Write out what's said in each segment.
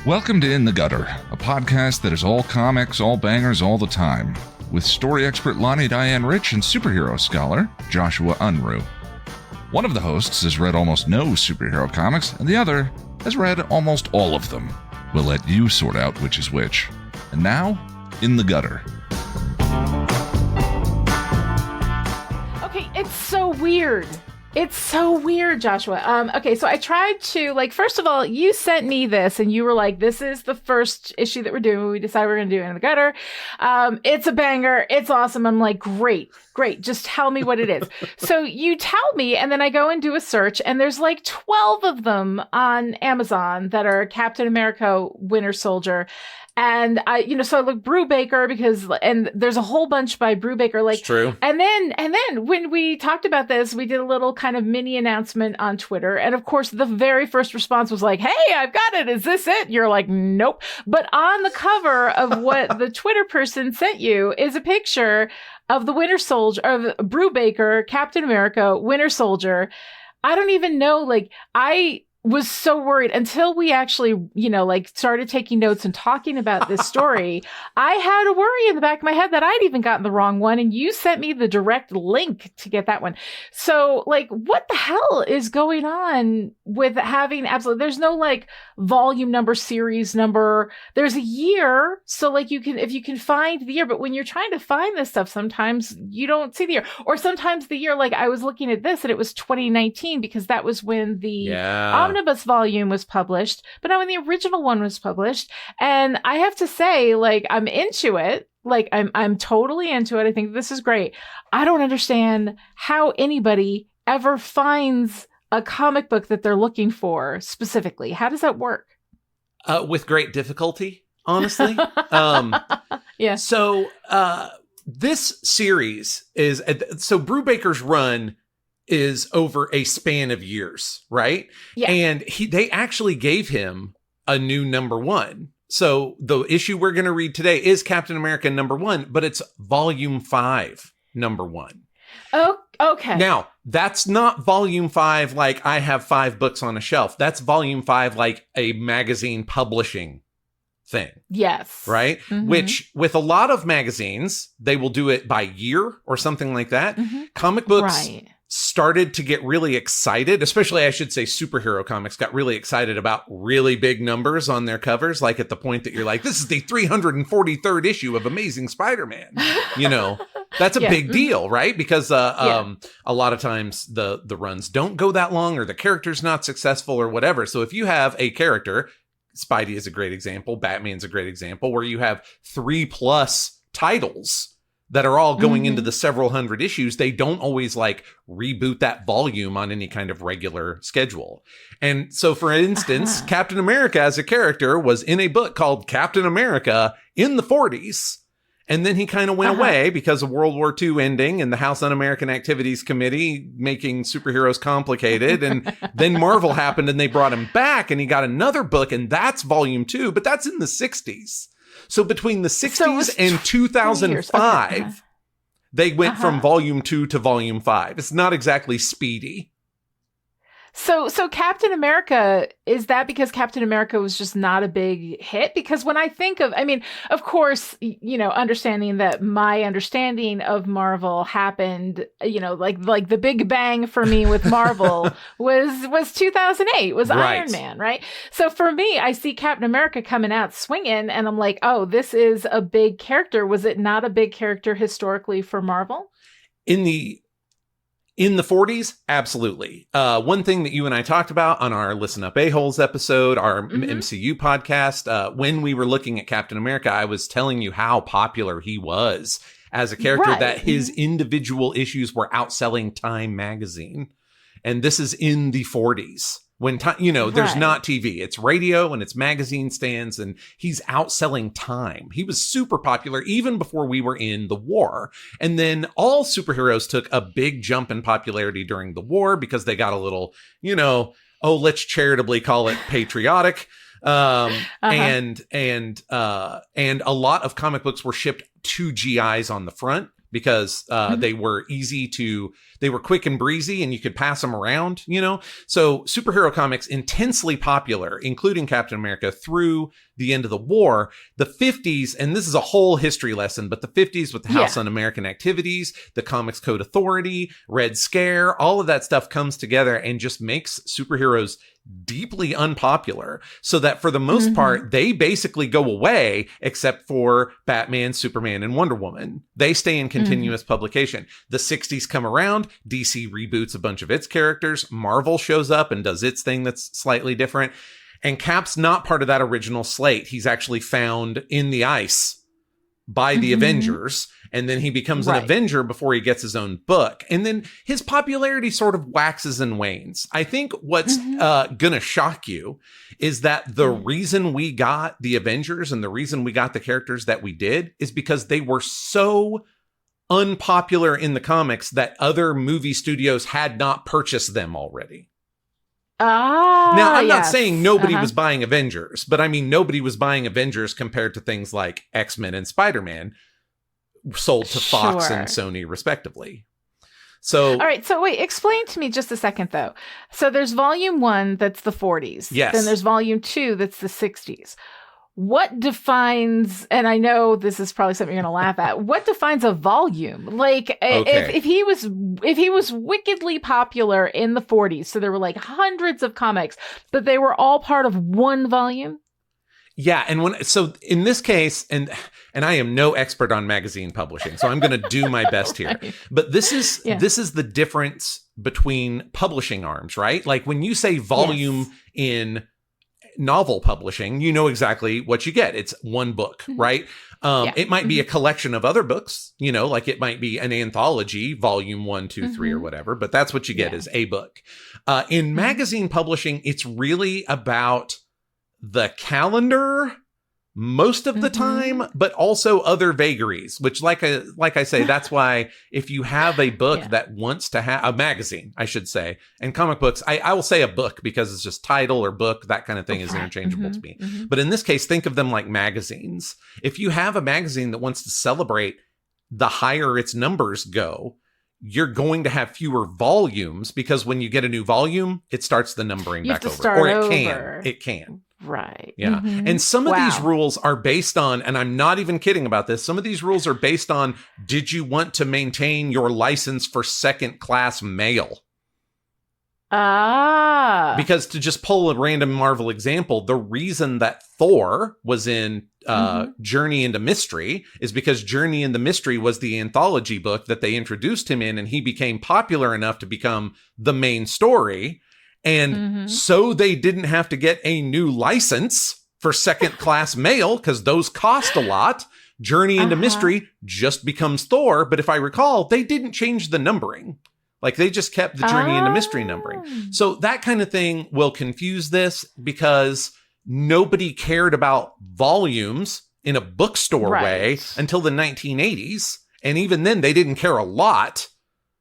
Welcome to In the Gutter, a podcast that is all comics, all bangers, all the time, with story expert Lonnie Diane Rich and superhero scholar Joshua Unruh. One of the hosts has read almost no superhero comics, and the other has read almost all of them. We'll let you sort out which is which. And now, In the Gutter. Okay, it's so weird. It's so weird, Joshua. Okay, so I tried to, first of all, you sent me this and you were like, this is the first issue that we're doing. We decided we're going to do it in the gutter. It's a banger. It's awesome. I'm like, great. Just tell me what it is. So you tell me, and then I go and do a search, and there's like 12 of them on Amazon that are Captain America Winter Soldier. And so I look Brubaker and there's a whole bunch by Brubaker. It's true. And then when we talked about this, we did a little kind of mini announcement on Twitter. And of course, the very first response was like, hey, I've got it. Is this it? You're like, nope. But on the cover of what the Twitter person sent you is a picture of the Winter Soldier, of Brubaker, Captain America, Winter Soldier. I don't even know, I was so worried until we actually, started taking notes and talking about this story. I had a worry in the back of my head that I'd even gotten the wrong one. And you sent me the direct link to get that one. So what the hell is going on with having there's no volume number, series number. There's a year. So if you can find the year, but when you're trying to find this stuff, sometimes you don't see the year, or sometimes the year, I was looking at this and it was 2019 because that was when the omnibus volume was published, but not when the original one was published. And I have to say, I'm into it. I'm totally into it. I think this is great. I don't understand how anybody ever finds a comic book that they're looking for specifically. How does that work? With great difficulty, honestly. Yeah. So this series is, so Brubaker's run is over a span of years, right? Yeah. And they actually gave him a new number one. So the issue we're going to read today is Captain America number one, but it's volume 5, number 1. Oh, okay. Now, that's not volume 5 like I have 5 books on a shelf. That's volume 5 like a magazine publishing thing. Yes. Right? Mm-hmm. Which, with a lot of magazines, they will do it by year or something like that. Mm-hmm. Comic books started to get really excited, especially, I should say, superhero comics got really excited about really big numbers on their covers, at the point that you're like, this is the 343rd issue of Amazing Spider-Man. That's a big deal, right? Because a lot of times the runs don't go that long, or the character's not successful or whatever. So if you have a character, Spidey is a great example, Batman's a great example, where you have 3+ titles that are all going into the several hundred issues, they don't always reboot that volume on any kind of regular schedule. And so, for instance, Captain America as a character was in a book called Captain America in the 40s. And then he kind of went away because of World War II ending and the House Un-American Activities Committee making superheroes complicated. And then Marvel happened and they brought him back and he got another book, and that's volume 2, but that's in the 60s. So between the 60s and 2005, they went from volume 2 to volume 5. It's not exactly speedy. So Captain America, is that because Captain America was just not a big hit? Because when I think of course, understanding that my understanding of Marvel happened, like the big bang for me with Marvel was 2008, was right. Iron Man, right? So for me, I see Captain America coming out swinging and I'm like, oh, this is a big character. Was it not a big character historically for Marvel? In the 40s, absolutely. One thing that you and I talked about on our Listen Up A-Holes episode, our MCU podcast, when we were looking at Captain America, I was telling you how popular he was as a character, that his individual issues were outselling Time magazine. And this is in the 40s. When there's not TV, it's radio and it's magazine stands, and he's outselling Time. He was super popular even before we were in the war. And then all superheroes took a big jump in popularity during the war because they got a little, let's charitably call it patriotic. And a lot of comic books were shipped to GIs on the front because they were quick and breezy and you could pass them around, So superhero comics intensely popular, including Captain America, through the end of the war. The 50s, and this is a whole history lesson, but the 50s with the House Un-American Activities, the Comics Code Authority, Red Scare, all of that stuff comes together and just makes superheroes deeply unpopular, so that for the most part, they basically go away except for Batman, Superman, and Wonder Woman. They stay in continuous publication. The 60s come around, DC reboots a bunch of its characters, Marvel shows up and does its thing that's slightly different, and Cap's not part of that original slate. He's actually found in the ice by the Avengers, and then he becomes an Avenger before he gets his own book. And then his popularity sort of waxes and wanes. I think what's gonna shock you is that the reason we got the Avengers and the reason we got the characters that we did is because they were so unpopular in the comics that other movie studios had not purchased them already. Now, I'm not saying nobody was buying Avengers, but I mean, nobody was buying Avengers compared to things like X-Men and Spider-Man sold to Fox and Sony, respectively. So, all right. So wait, explain to me just a second, though. So there's volume 1, that's the 40s. Yes. Then there's volume 2, that's the 60s. What defines, and I know this is probably something you're going to laugh at, what defines a volume? Like, if he was wickedly popular in the 40s, so there were like hundreds of comics, but they were all part of one volume? Yeah, and so in this case, and I am no expert on magazine publishing, so I'm going to do my best here. But this is the difference between publishing arms, right? Like when you say volume in novel publishing, you know exactly what you get. It's one book, right? It might be a collection of other books, like it might be an anthology, volume 1, 2, 3, or whatever, but that's what you get is a book. In magazine publishing, it's really about the calendar most of the time, but also other vagaries, which like I say, that's why if you have a book that wants to have a magazine, I should say, and comic books, I will say a book because it's just title or book, that kind of thing is interchangeable to me. But in this case, think of them like magazines. If you have a magazine that wants to celebrate, the higher its numbers go, you're going to have fewer volumes because when you get a new volume, it starts the numbering back over. Or it can. Right. Yeah. And some of these rules are based on, and I'm not even kidding about this, some of these rules are based on, did you want to maintain your license for second-class mail? Because to just pull a random Marvel example, the reason that Thor was in Journey into Mystery is because Journey into Mystery was the anthology book that they introduced him in, and he became popular enough to become the main story. And so they didn't have to get a new license for second-class mail because those cost a lot. Journey into Mystery just becomes Thor. But if I recall, they didn't change the numbering. Like they just kept the Journey into Mystery numbering. So that kind of thing will confuse this because nobody cared about volumes in a bookstore way until the 1980s. And even then they didn't care a lot.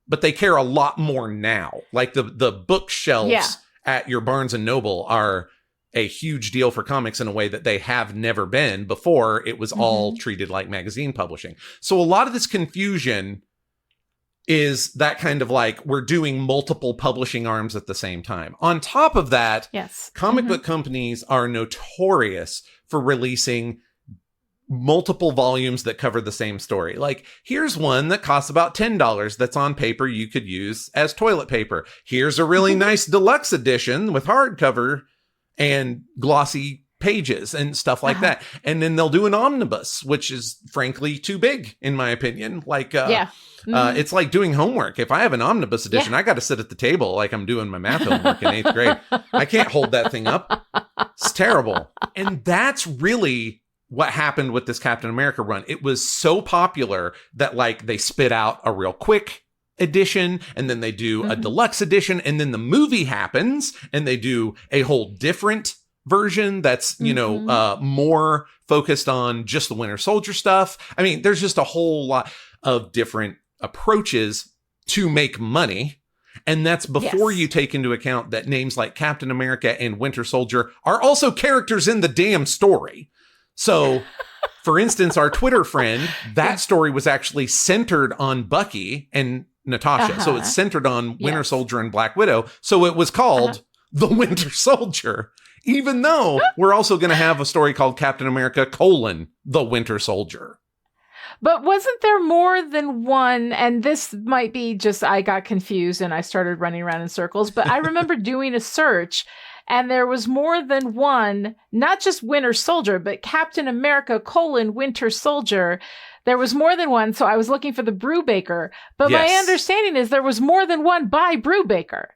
But they care a lot more now. Like the bookshelves at your Barnes and Noble are a huge deal for comics in a way that they have never been before. It was all treated like magazine publishing. So a lot of this confusion is that kind of like we're doing multiple publishing arms at the same time. On top of that, comic book companies are notorious for releasing multiple volumes that cover the same story. Like, here's one that costs about $10 that's on paper you could use as toilet paper. Here's a really nice deluxe edition with hardcover and glossy pages and stuff like that. And then they'll do an omnibus, which is frankly too big, in my opinion. Like, it's like doing homework. If I have an omnibus edition, I got to sit at the table like I'm doing my math homework in 8th grade. I can't hold that thing up. It's terrible. And that's really what happened with this Captain America run. It was so popular that like they spit out a real quick edition and then they do a deluxe edition and then the movie happens and they do a whole different version that's, more focused on just the Winter Soldier stuff. I mean, there's just a whole lot of different approaches to make money. And that's before you take into account that names like Captain America and Winter Soldier are also characters in the damn story. So For instance, our Twitter friend, that story was actually centered on Bucky and Natasha. So it's centered on Winter Soldier and Black Widow. So it was called The Winter Soldier, even though we're also going to have a story called Captain America: The Winter Soldier. But wasn't there more than one? And this might be just I got confused and I started running around in circles. But I remember doing a search and there was more than one, not just Winter Soldier, but Captain America: Winter Soldier. There was more than one. So I was looking for the Brubaker. But my understanding is there was more than one by Brubaker.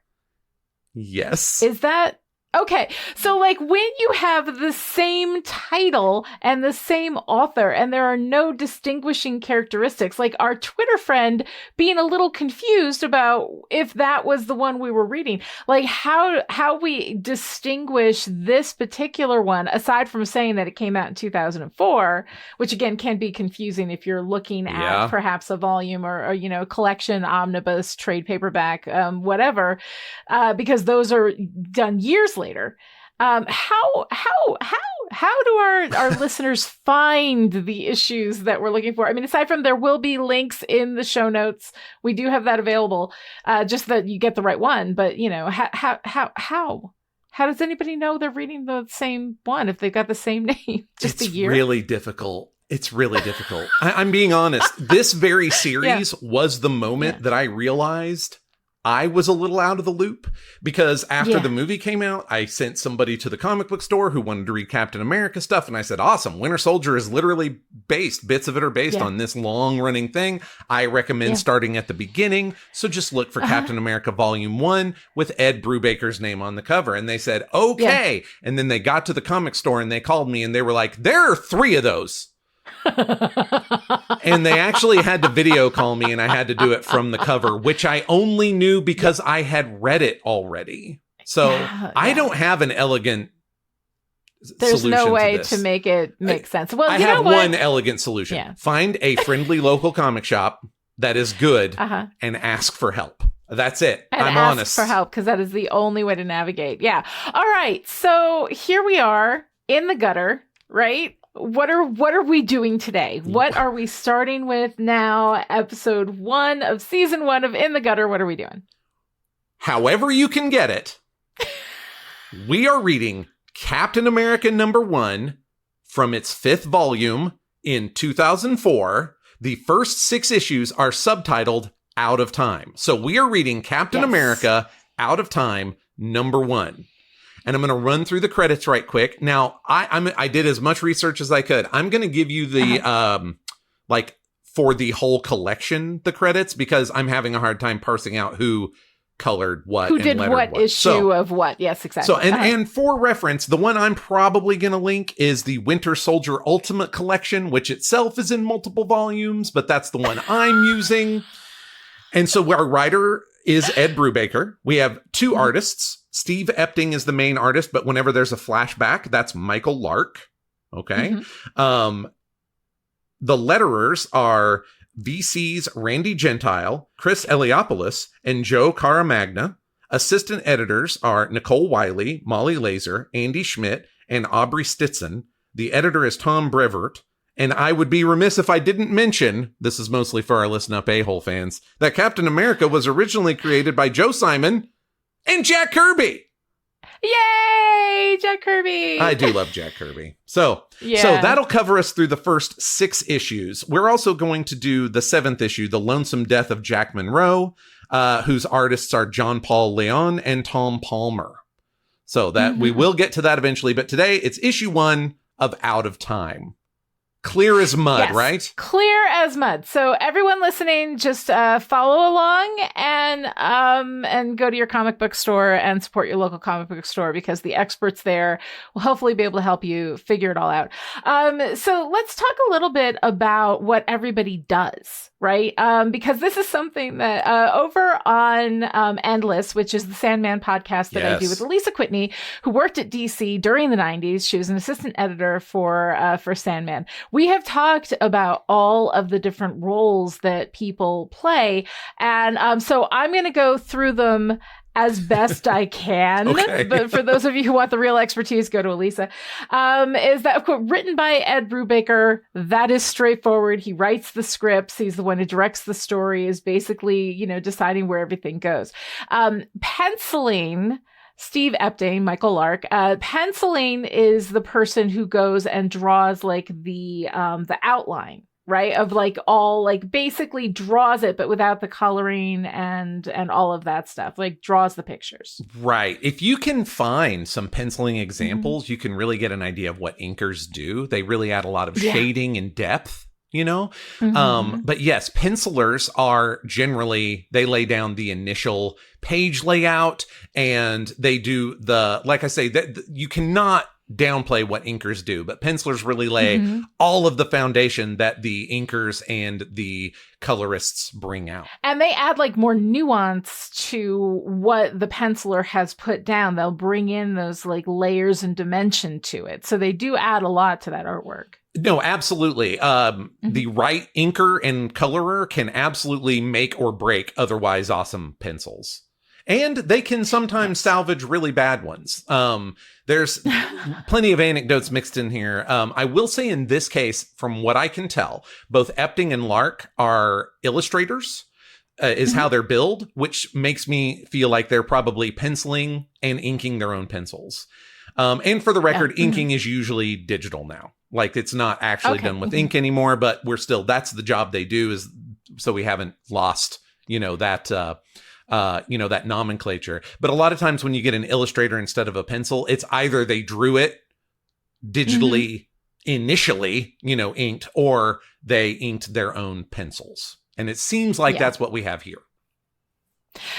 Yes. Is that okay? So like when you have the same title and the same author and there are no distinguishing characteristics, like our Twitter friend being a little confused about if that was the one we were reading, like how we distinguish this particular one, aside from saying that it came out in 2004, which again can be confusing if you're looking at perhaps a volume or you know, collection, omnibus, trade paperback, whatever, because those are done years later. How do our listeners find the issues that we're looking for? I mean, aside from there will be links in the show notes, we do have that available, just that you get the right one. But you know, how does anybody know they're reading the same one if they've got the same name? Just a year. Really difficult. It's really difficult. I'm being honest. This very series was the moment that I realized I was a little out of the loop, because after the movie came out, I sent somebody to the comic book store who wanted to read Captain America stuff. And I said, awesome. Winter Soldier is literally bits of it are based on this long running thing. I recommend starting at the beginning. So just look for Captain America Volume 1 with Ed Brubaker's name on the cover. And they said, okay. And then they got to the comic store and they called me and they were like, there are 3 of those. And they actually had to video call me and I had to do it from the cover, which I only knew because I had read it already. So I don't have an elegant There's solution no way to this. to make it make sense. Well, I you have know what? one elegant solution. Yeah. Find a friendly local comic shop that is good and ask for help. That's it. And I'm ask honest. for help, because that is the only way to navigate. Yeah. All right. So here we are in the gutter, right? What are we doing today? What are we starting with now? Episode 1 of season 1 of In the Gutter. What are we doing? However you can get it, we are reading Captain America #1 from its 5th volume in 2004. The first 6 issues are subtitled Out of Time. So we are reading Captain America Out of Time #1. And I'm going to run through the credits right quick. Now, I did as much research as I could. I'm going to give you the, for the whole collection, the credits, because I'm having a hard time parsing out who colored what. Who did what issue of what. Yes, exactly. So, and for reference, the one I'm probably going to link is the Winter Soldier Ultimate Collection, which itself is in multiple volumes, but that's the one I'm using. And so our writer is Ed Brubaker. We have 2 artists. Steve Epting is the main artist, but whenever there's a flashback, that's Michael Lark. Okay. The letterers are VC's Randy Gentile, Chris Eliopoulos, and Joe Caramagna. Assistant editors are Nicole Wiley, Molly Laser, Andy Schmidt, and Aubrey Stitzen. The editor is Tom Brevert. And I would be remiss if I didn't mention, this is mostly for our Listen Up A-Hole fans, that Captain America was originally created by Joe Simon and Jack Kirby. Yay, Jack Kirby. I do love Jack Kirby. So that'll cover us through the first 6 issues. We're also going to do the 7th issue, The Lonesome Death of Jack Monroe, whose artists are John Paul Leon and Tom Palmer. So that we will get to that eventually. But today it's issue 1 of Out of Time. Clear as mud, right? Clear as mud. So everyone listening, just follow along and go to your comic book store and support your local comic book store, because the experts there will hopefully be able to help you figure it all out. So let's talk a little bit about what everybody does, right? Because this is something that over on Endless, which is the Sandman podcast that I do with Lisa Whitney, who worked at DC during the 90s. She was an assistant editor for Sandman. We have talked about all of the different roles that people play. And so I'm going to go through them as best I can. Okay. But for those of you who want the real expertise, go to Elisa. Is that, of course, written by Ed Brubaker. That is straightforward. He writes the scripts. He's the one who directs the story, is basically, deciding where everything goes. Penciling, Steve Epting, Michael Lark. Penciling is the person who goes and draws like the outline, right? Of like all, like basically draws it, but without the coloring and all of that stuff, like draws the pictures. Right. If you can find some penciling examples, you can really get an idea of what inkers do. They really add a lot of shading and depth, But yes, pencilers are generally, they lay down the initial page layout, and they do like I say, that you cannot downplay what inkers do, but pencilers really lay all of the foundation that the inkers and the colorists bring out. And they add like more nuance to what the penciler has put down. They'll bring in those like layers and dimension to it. So they do add a lot to that artwork. No, absolutely. The right inker and colorer can absolutely make or break otherwise awesome pencils. And they can sometimes salvage really bad ones. There's plenty of anecdotes mixed in here. I will say in this case, from what I can tell, both Epting and Lark are illustrators, is how they're billed, which makes me feel like they're probably penciling and inking their own pencils. And for the record, inking is usually digital now. Like, it's not actually done with ink anymore, but that's the job they do, is so we haven't lost, that nomenclature. But a lot of times when you get an illustrator instead of a pencil, it's either they drew it digitally initially, inked, or they inked their own pencils. And it seems like that's what we have here.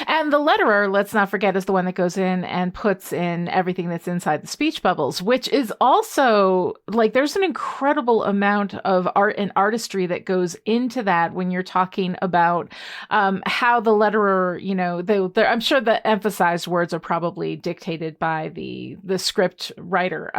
And the letterer, let's not forget, is the one that goes in and puts in everything that's inside the speech bubbles, which is also like, there's an incredible amount of art and artistry that goes into that when you're talking about how the letterer, I'm sure the emphasized words are probably dictated by the script writer.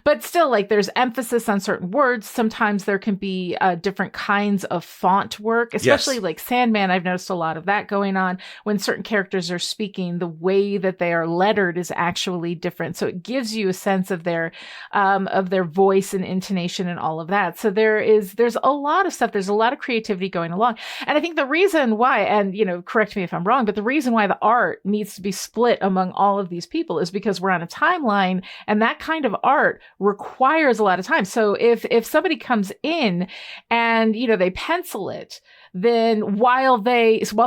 But still, like, there's emphasis on certain words. Sometimes there can be different kinds of font work, especially like Sandman. I've noticed a lot of that going on. When certain characters are speaking, the way that they are lettered is actually different. So it gives you a sense of their voice and intonation and all of that. So there's a lot of stuff. There's a lot of creativity going along. And I think the reason why, and correct me if I'm wrong, but the reason why the art needs to be split among all of these people is because we're on a timeline, and that kind of art requires a lot of time. So if somebody comes in and, they pencil it, then while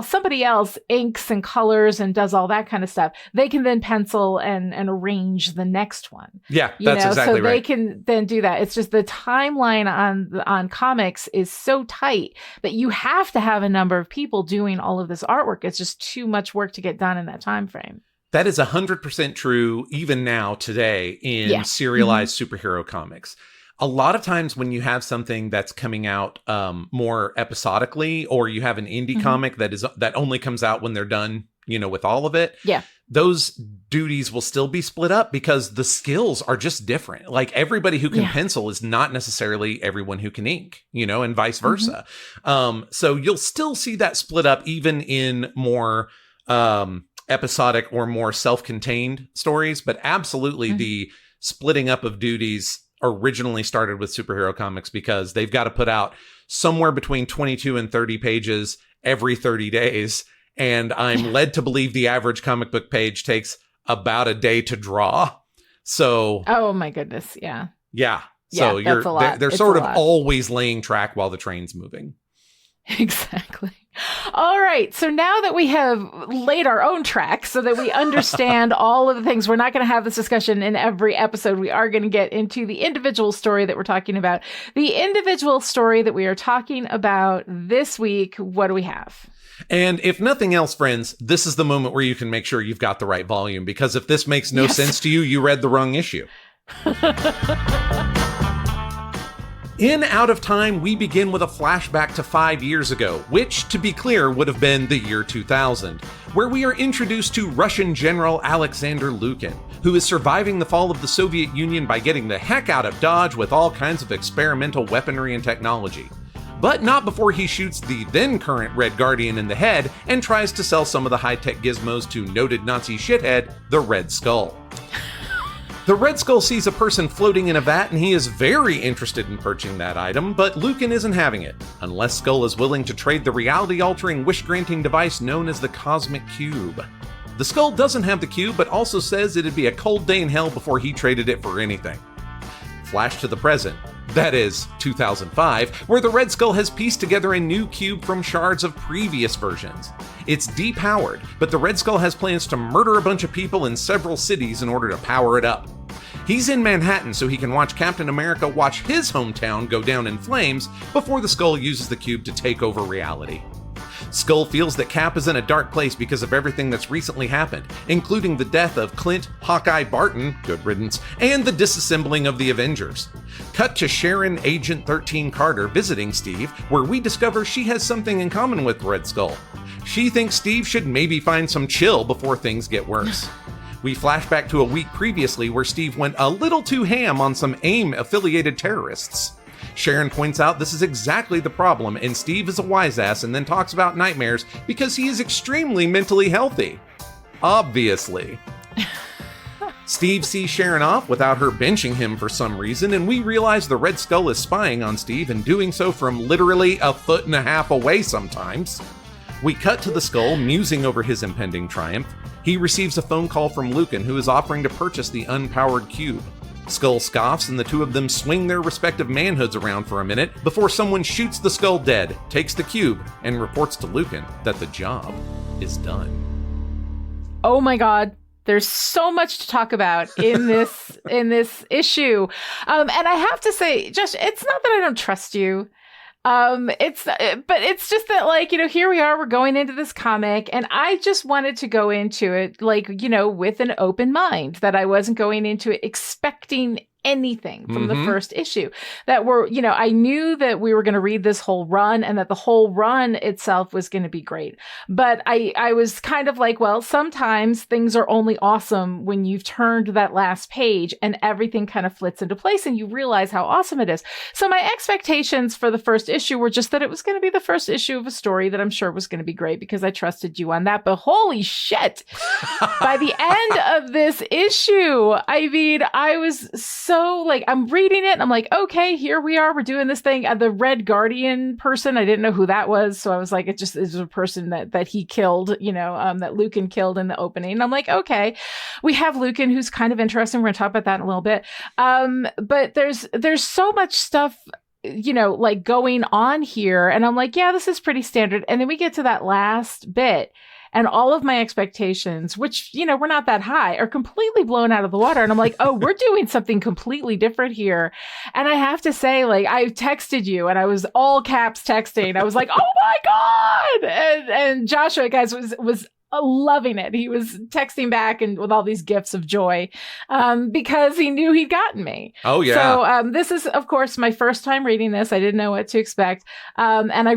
somebody else inks and colors and does all that kind of stuff, they can then pencil and arrange the next one. Yeah, that's exactly so right. They can then do that. It's just the timeline on comics is so tight that you have to have a number of people doing all of this artwork. It's just too much work to get done in that time frame. That is 100% true even now today in serialized superhero comics. A lot of times when you have something that's coming out more episodically, or you have an indie comic that only comes out when they're done, with all of it. Yeah. Those duties will still be split up because the skills are just different. Like, everybody who can pencil is not necessarily everyone who can ink, and vice versa. So you'll still see that split up even in more episodic or more self-contained stories. But absolutely the splitting up of duties originally started with superhero comics because they've got to put out somewhere between 22 and 30 pages every 30 days. And I'm led to believe the average comic book page takes about a day to draw. So, oh my goodness. Yeah. Yeah. So that's a lot. They're sort of always laying track while the train's moving. Exactly. All right. So now that we have laid our own track so that we understand all of the things, we're not going to have this discussion in every episode. We are going to get into the individual story that we're talking about. The individual story that we are talking about this week, what do we have? And if nothing else, friends, this is the moment where you can make sure you've got the right volume, because if this makes no sense to you, you read the wrong issue. In Out of Time, we begin with a flashback to 5 years ago, which, to be clear, would have been the year 2000, where we are introduced to Russian General Alexander Lukin, who is surviving the fall of the Soviet Union by getting the heck out of Dodge with all kinds of experimental weaponry and technology. but not before he shoots the then current Red Guardian in the head and tries to sell some of the high-tech gizmos to noted Nazi shithead, the Red Skull. The Red Skull sees a person floating in a vat and he is very interested in purchasing that item, but Lucan isn't having it, unless Skull is willing to trade the reality-altering, wish-granting device known as the Cosmic Cube. The Skull doesn't have the cube, but also says it'd be a cold day in hell before he traded it for anything. Flash to the present, that is, 2005, where the Red Skull has pieced together a new cube from shards of previous versions. It's depowered, but the Red Skull has plans to murder a bunch of people in several cities in order to power it up. He's in Manhattan so he can watch Captain America watch his hometown go down in flames before the Skull uses the cube to take over reality. Skull feels that Cap is in a dark place because of everything that's recently happened, including the death of Clint Hawkeye Barton, good riddance, and the disassembling of the Avengers. Cut to Sharon Agent 13 Carter visiting Steve, where we discover she has something in common with Red Skull. She thinks Steve should maybe find some chill before things get worse. We flash back to a week previously where Steve went a little too ham on some AIM-affiliated terrorists. Sharon points out this is exactly the problem, and Steve is a wise-ass and then talks about nightmares because he is extremely mentally healthy. Obviously. Steve sees Sharon off without her benching him for some reason, and we realize the Red Skull is spying on Steve and doing so from literally 1.5 feet away sometimes. We cut to the Skull musing over his impending triumph. He receives a phone call from Lucan, who is offering to purchase the unpowered cube. Skull scoffs and the two of them swing their respective manhoods around for a minute before someone shoots the Skull dead, takes the cube, and reports to Lucan that the job is done. Oh my God. There's so much to talk about in this issue. And I have to say, Josh, it's not that I don't trust you. But it's just that, like, here we are, we're going into this comic, and I just wanted to go into it, like, with an open mind, that I wasn't going into it expecting anything from the first issue. That I knew that we were going to read this whole run and that the whole run itself was going to be great. But I was kind of like, well, sometimes things are only awesome when you've turned that last page and everything kind of flits into place and you realize how awesome it is. So my expectations for the first issue were just that it was going to be the first issue of a story that I'm sure was going to be great because I trusted you on that. But holy shit, by the end of this issue, I mean, I was so like, I'm reading it and I'm like, okay, here we are. We're doing this thing. The Red Guardian person, I didn't know who that was. So I was like, it just is a person that he killed, that Lucan killed in the opening. And I'm like, okay, we have Lucan, who's kind of interesting. We're going to talk about that in a little bit. But there's so much stuff, like going on here. And I'm like, yeah, this is pretty standard. And then we get to that last bit. And all of my expectations, which, were not that high, are completely blown out of the water. And I'm like, oh, we're doing something completely different here. And I have to say, like, I texted you and I was all caps texting. I was like, oh my God. And Joshua, guys, was loving it. He was texting back and with all these gifts of joy because he knew he'd gotten me. Oh, yeah. So this is, of course, my first time reading this. I didn't know what to expect. And I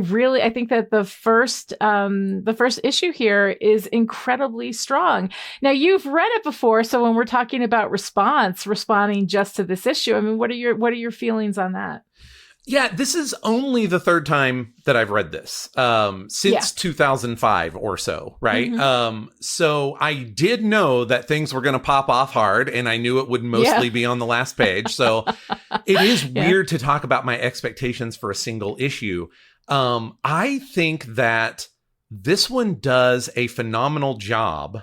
think that the first issue here is incredibly strong. Now, you've read it before. So when we're talking about responding just to this issue, I mean, what are your feelings on that? Yeah, this is only the third time that I've read this since 2005 or so, right? Mm-hmm. So I did know that things were going to pop off hard, and I knew it would mostly be on the last page. So it is weird to talk about my expectations for a single issue. I think that this one does a phenomenal job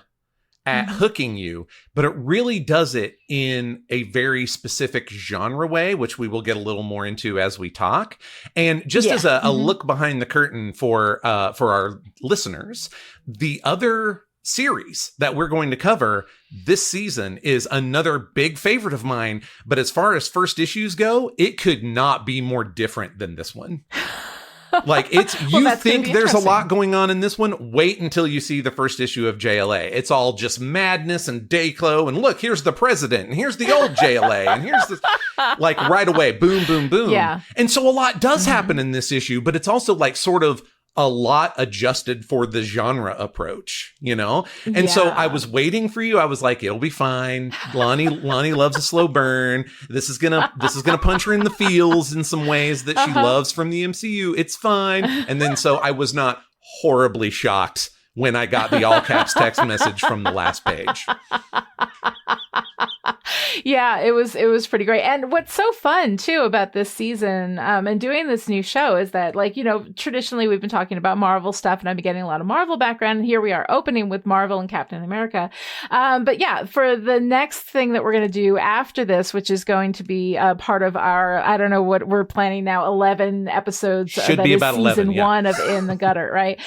at hooking you, but it really does it in a very specific genre way, which we will get a little more into as we talk. And just as a look behind the curtain for our listeners, the other series that we're going to cover this season is another big favorite of mine. But as far as first issues go, it could not be more different than this one. Like you think there's a lot going on in this one. Wait until you see the first issue of JLA. It's all just madness and Dayclo. And look, here's the president and here's the old JLA. And here's the like right away. Boom, boom, boom. Yeah. And so a lot does happen in this issue, but it's also like sort of a lot adjusted for the genre approach, you know? And so I was waiting for you. I was like, it'll be fine. Lonnie loves a slow burn. This is gonna punch her in the feels in some ways that she loves from the MCU. It's fine. And then so I was not horribly shocked when I got the all caps text message from the last page. Yeah, it was pretty great. And what's so fun too about this season and doing this new show is that, like, you know, traditionally we've been talking about Marvel stuff, and I've been getting a lot of Marvel background. And here we are opening with Marvel and Captain America. But yeah, for the next thing that we're going to do after this, which is going to be part of our, I don't know what we're planning now, 11 episodes. Should be about 11, season 1 of In the Gutter, right?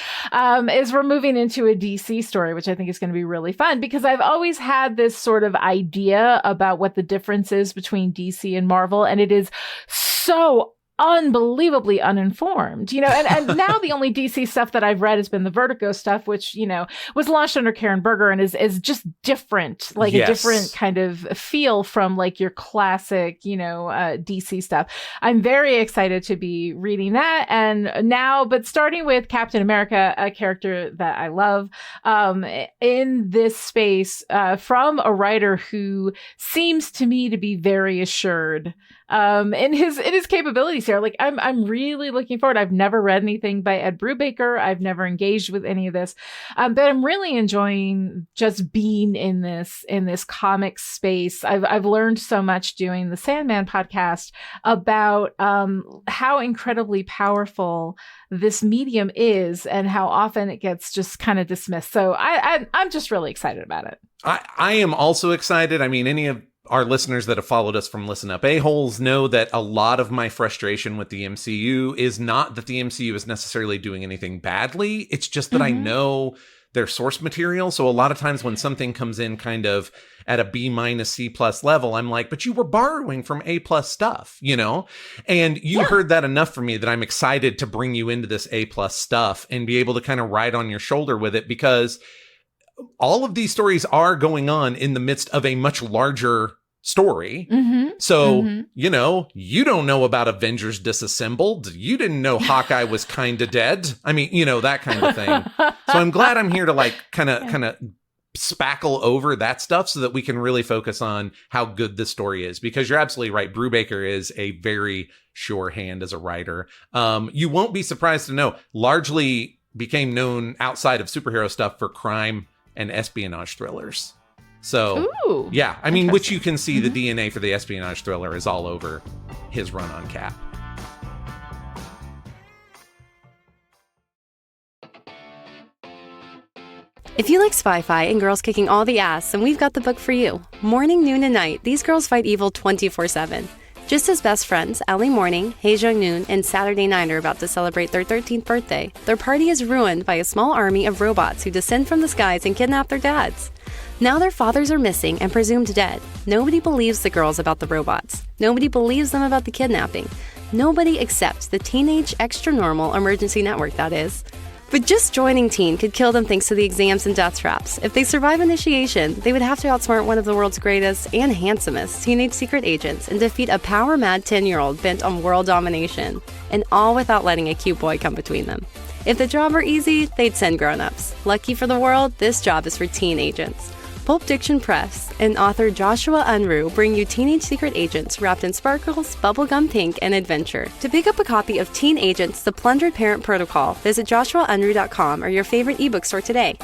Is we're moving into a DC story, which I think is going to be really fun, because I've always had this sort of idea about what the difference is between DC and Marvel, and it is so unbelievably uninformed, you know, and now the only DC stuff that I've read has been the Vertigo stuff, which, you know, was launched under Karen Berger and is just different, like a different kind of feel from like your classic, you know, DC stuff. I'm very excited to be reading that. And now, but starting with Captain America, a character that I love, in this space, from a writer who seems to me to be very assured in his capabilities here. Like I'm really looking forward. I've never read anything by Ed Brubaker. I've never engaged with any of this, but I'm really enjoying just being in this comic space. I've learned so much doing the Sandman podcast about how incredibly powerful this medium is and how often it gets just kind of dismissed. So I'm just really excited about it. I am also excited. I mean, any of our listeners that have followed us from Listen Up A-Holes know that a lot of my frustration with the MCU is not that the MCU is necessarily doing anything badly. It's just that I know their source material. So a lot of times when something comes in kind of at a B- C+ level, I'm like, but you were borrowing from A+ stuff, you know? And you heard that enough from me that I'm excited to bring you into this A+ stuff and be able to kind of ride on your shoulder with it, because all of these stories are going on in the midst of a much larger story. So, you know, you don't know about Avengers Disassembled. You didn't know Hawkeye was kind of dead. I mean, you know, that kind of thing. So I'm glad I'm here to like kind of spackle over that stuff so that we can really focus on how good this story is, because you're absolutely right. Brubaker is a very sure hand as a writer. You won't be surprised to know, largely became known outside of superhero stuff for crime and espionage thrillers. So, yeah, I mean, which you can see the DNA for the espionage thriller is all over his run on Cap. If you like spy-fi and girls kicking all the ass, then we've got the book for you. Morning, noon, and night, these girls fight evil 24/7. Just as best friends, Ellie Morning, Hye Jung Noon, and Saturday Night are about to celebrate their 13th birthday, their party is ruined by a small army of robots who descend from the skies and kidnap their dads. Now their fathers are missing and presumed dead. Nobody believes the girls about the robots. Nobody believes them about the kidnapping. Nobody except the Teenage Extra Normal Emergency Network, that is. But just joining teen could kill them thanks to the exams and death traps. If they survive initiation, they would have to outsmart one of the world's greatest and handsomest teenage secret agents and defeat a power-mad 10-year-old bent on world domination. And all without letting a cute boy come between them. If the job were easy, they'd send grown-ups. Lucky for the world, this job is for teen agents. Pulp Diction Press and author Joshua Unruh bring you teenage secret agents wrapped in sparkles, bubblegum pink, and adventure. To pick up a copy of Teen Agents, The Plundered Parent Protocol, visit joshuaunruh.com or your favorite ebook store today.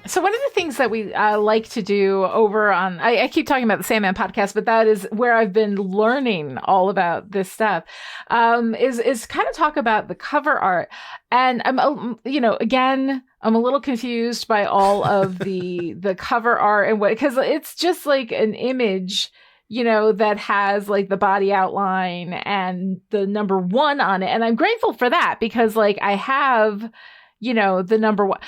So one of the things that we like to do over on, I keep talking about the Sandman podcast, but that is where I've been learning all about this stuff, is kind of talk about the cover art. And I'm, you know, again, I'm a little confused by all of the cover art and what, because it's just like an image, you know, that has like the body outline and the number 1 on it. And I'm grateful for that, because like I have, you know, the number 1,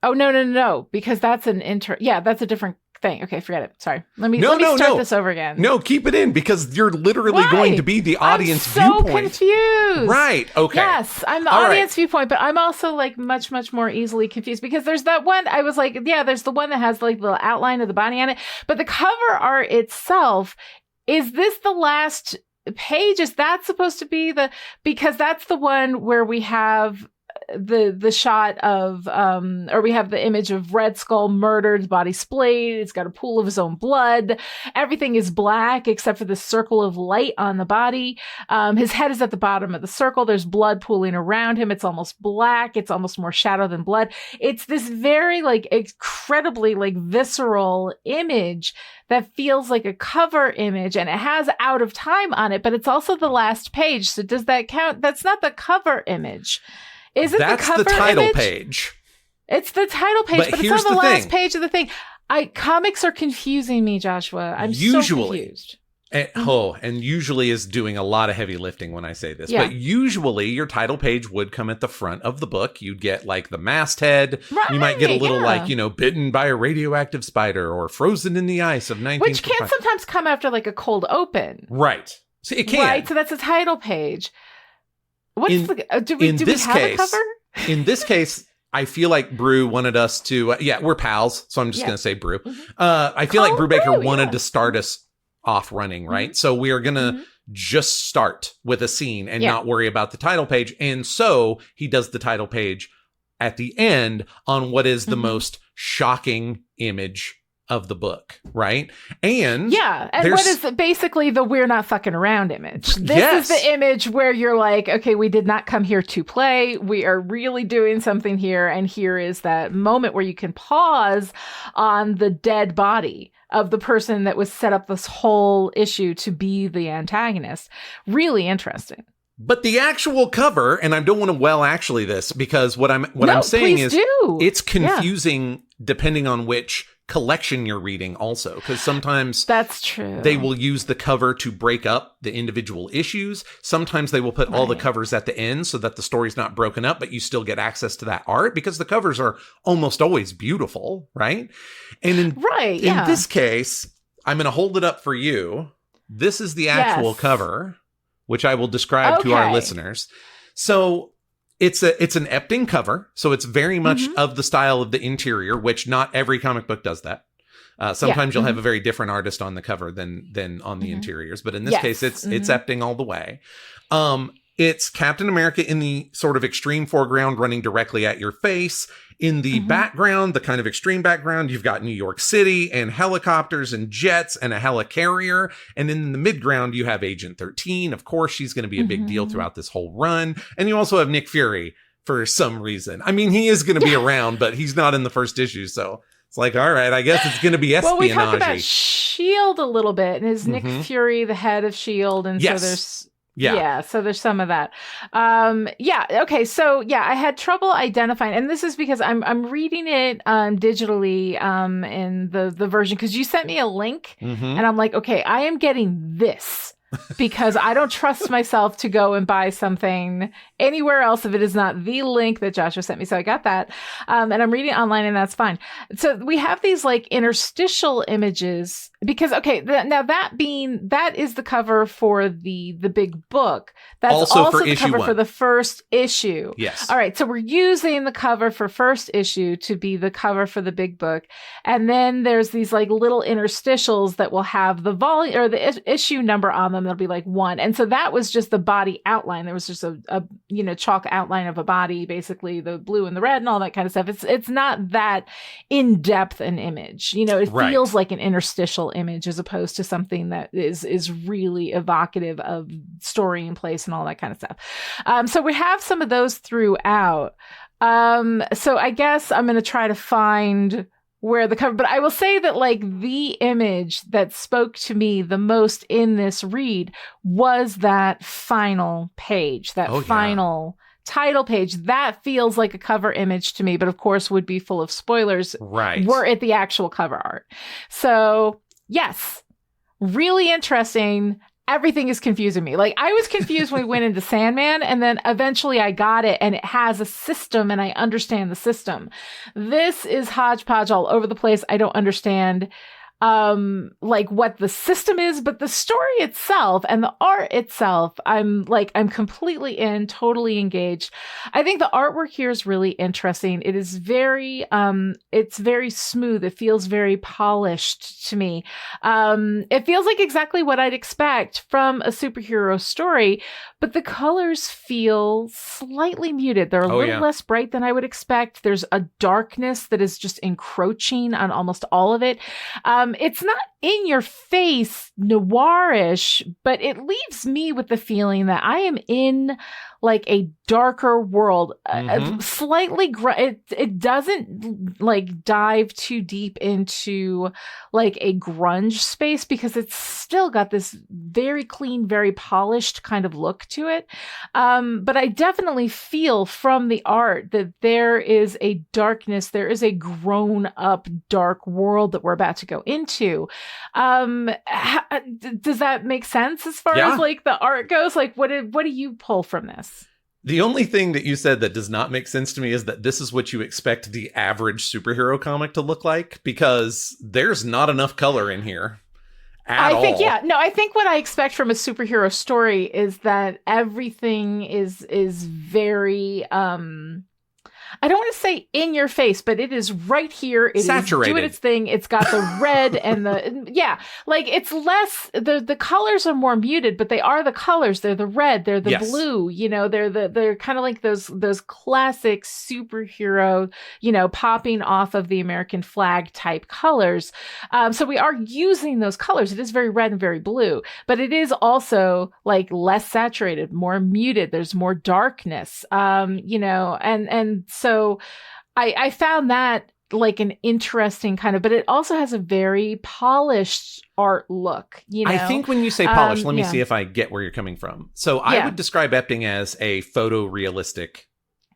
Oh, no, because that's that's a different thing. Okay, forget it. Sorry. Let me start this over again. No, keep it in, because you're literally going to be the audience viewpoint. I'm so confused. Right. Okay. Yes, I'm the audience viewpoint, but I'm also like much, much more easily confused, because there's that one, I was like, there's the one that has like the outline of the body on it, but the cover art itself is this the last page? Is that supposed to be because that's the one where we have the shot of or we have the image of Red Skull murdered, his body splayed, it's got a pool of his own blood, everything is black except for the circle of light on the body. His head is at the bottom of the circle, there's blood pooling around him, it's almost black, it's almost more shadow than blood. It's this very like incredibly like visceral image that feels like a cover image, and it has Out of Time on it, but it's also the last page. So does that count? That's not the cover image. Is it That's the cover the title image? page. It's the title page, but it's here's on the the last thing. page of the thing. Comics are confusing me, Joshua. I'm so Usually. confused. And usually is doing a lot of heavy lifting when I say this. Yeah. But usually your title page would come at the front of the book. You'd get like the masthead. Right, You might get a little yeah. like, bitten by a radioactive spider or frozen in the ice of 19. Which can sometimes come after like a cold open. Right. So it can. Right, so that's a title page. What's In- do we in have this a case- cover? In this case, I feel like Brew wanted us to, we're pals, so I'm just Yeah. going to say Brew. Mhm. I feel like Oh, Brubaker Brew, wanted yeah. to start us off running, right? So we are going to just start with a scene and Yeah. not worry about the title page. And so he does the title page at the end on what is the most shocking image of the book, right? And Yeah, and what is basically the we're not fucking around image. This Yes. is the image where you're like, okay, we did not come here to play. We are really doing something here. And here is that moment where you can pause on the dead body of the person that was set up this whole issue to be the antagonist. Really interesting. But the actual cover, and I don't want to actually this, because what I'm saying please is do. it's confusing depending on which collection you're reading also, because sometimes That's true. they will use the cover to break up the individual issues. Sometimes they will put all the covers at the end so that the story's not broken up, but you still get access to that art because the covers are almost always beautiful, right? And in this case, I'm going to hold it up for you. This is the actual cover, which I will describe to our listeners. So it's an Epting cover, so it's very much of the style of the interior, which not every comic book does that. Sometimes you'll have a very different artist on the cover than on the interiors, but in this case, it's Epting all the way. It's Captain America in the sort of extreme foreground, running directly at your face. In the background, the kind of extreme background, you've got New York City and helicopters and jets and a helicarrier. And in the midground, you have Agent 13. Of course, she's going to be a big deal throughout this whole run. And you also have Nick Fury for some reason. I mean, he is going to be around, but he's not in the first issue. So it's like, all right, I guess it's going to be espionage. Well, we talked about S.H.I.E.L.D. a little bit. And is Nick Fury the head of S.H.I.E.L.D.? And so there's... Yeah, so there's some of that. Okay, so I had trouble identifying, and this is because I'm reading it digitally in the version, because you sent me a link, and I'm like, okay, I am getting this. Because I don't trust myself to go and buy something anywhere else if it is not the link that Joshua sent me. So I got that. And I'm reading it online, and that's fine. So we have these like interstitial images because, now that is the cover for the big book. That's also for the issue cover 1. for the first issue. Yes. All right. So we're using the cover for first issue to be the cover for the big book. And then there's these like little interstitials that will have the volume or the issue number on them. That'll be like 1. And so that was just the body outline. There was just a chalk outline of a body, basically the blue and the red and all that kind of stuff. It's not that in depth an image. It feels like an interstitial image as opposed to something that is really evocative of story and place and all that kind of stuff. So we have some of those throughout. So I guess I'm going to try to find where the cover, but I will say that like the image that spoke to me the most in this read was that final page, that final title page. That feels like a cover image to me, but of course would be full of spoilers were it the actual cover art. So yes, really interesting. Everything is confusing me. Like I was confused when we went into Sandman, and then eventually I got it, and it has a system and I understand the system. This is hodgepodge all over the place. I don't understand. like what the system is, but the story itself and the art itself, I'm completely in, totally engaged. I think the artwork here is really interesting. It is it's very smooth. It feels very polished to me. It feels like exactly what I'd expect from a superhero story, but the colors feel slightly muted. They're a little less bright than I would expect. There's a darkness that is just encroaching on almost all of it. It's not in your face noirish, but it leaves me with the feeling that I am in like a darker world, slightly, it doesn't like dive too deep into like a grunge space because it's still got this very clean, very polished kind of look to it. But I definitely feel from the art that there is a darkness, there is a grown up dark world that we're about to go into. Does that make sense as far as like the art goes? Like what do you pull from this? The only thing that you said that does not make sense to me is that this is what you expect the average superhero comic to look like, because there's not enough color in here at all. I think what I expect from a superhero story is that everything is very I don't want to say in your face, but it is right here. It saturated. Is doing its thing. It's got the red and like it's less, the colors are more muted, but they are the colors. They're the red, they're the blue, they're kind of like those classic superhero, popping off of the American flag type colors. So we are using those colors. It is very red and very blue, but it is also like less saturated, more muted. There's more darkness, and so I found that like an interesting kind of, but it also has a very polished art look, I think when you say polished, let me see if I get where you're coming from. So I would describe Epting as a photorealistic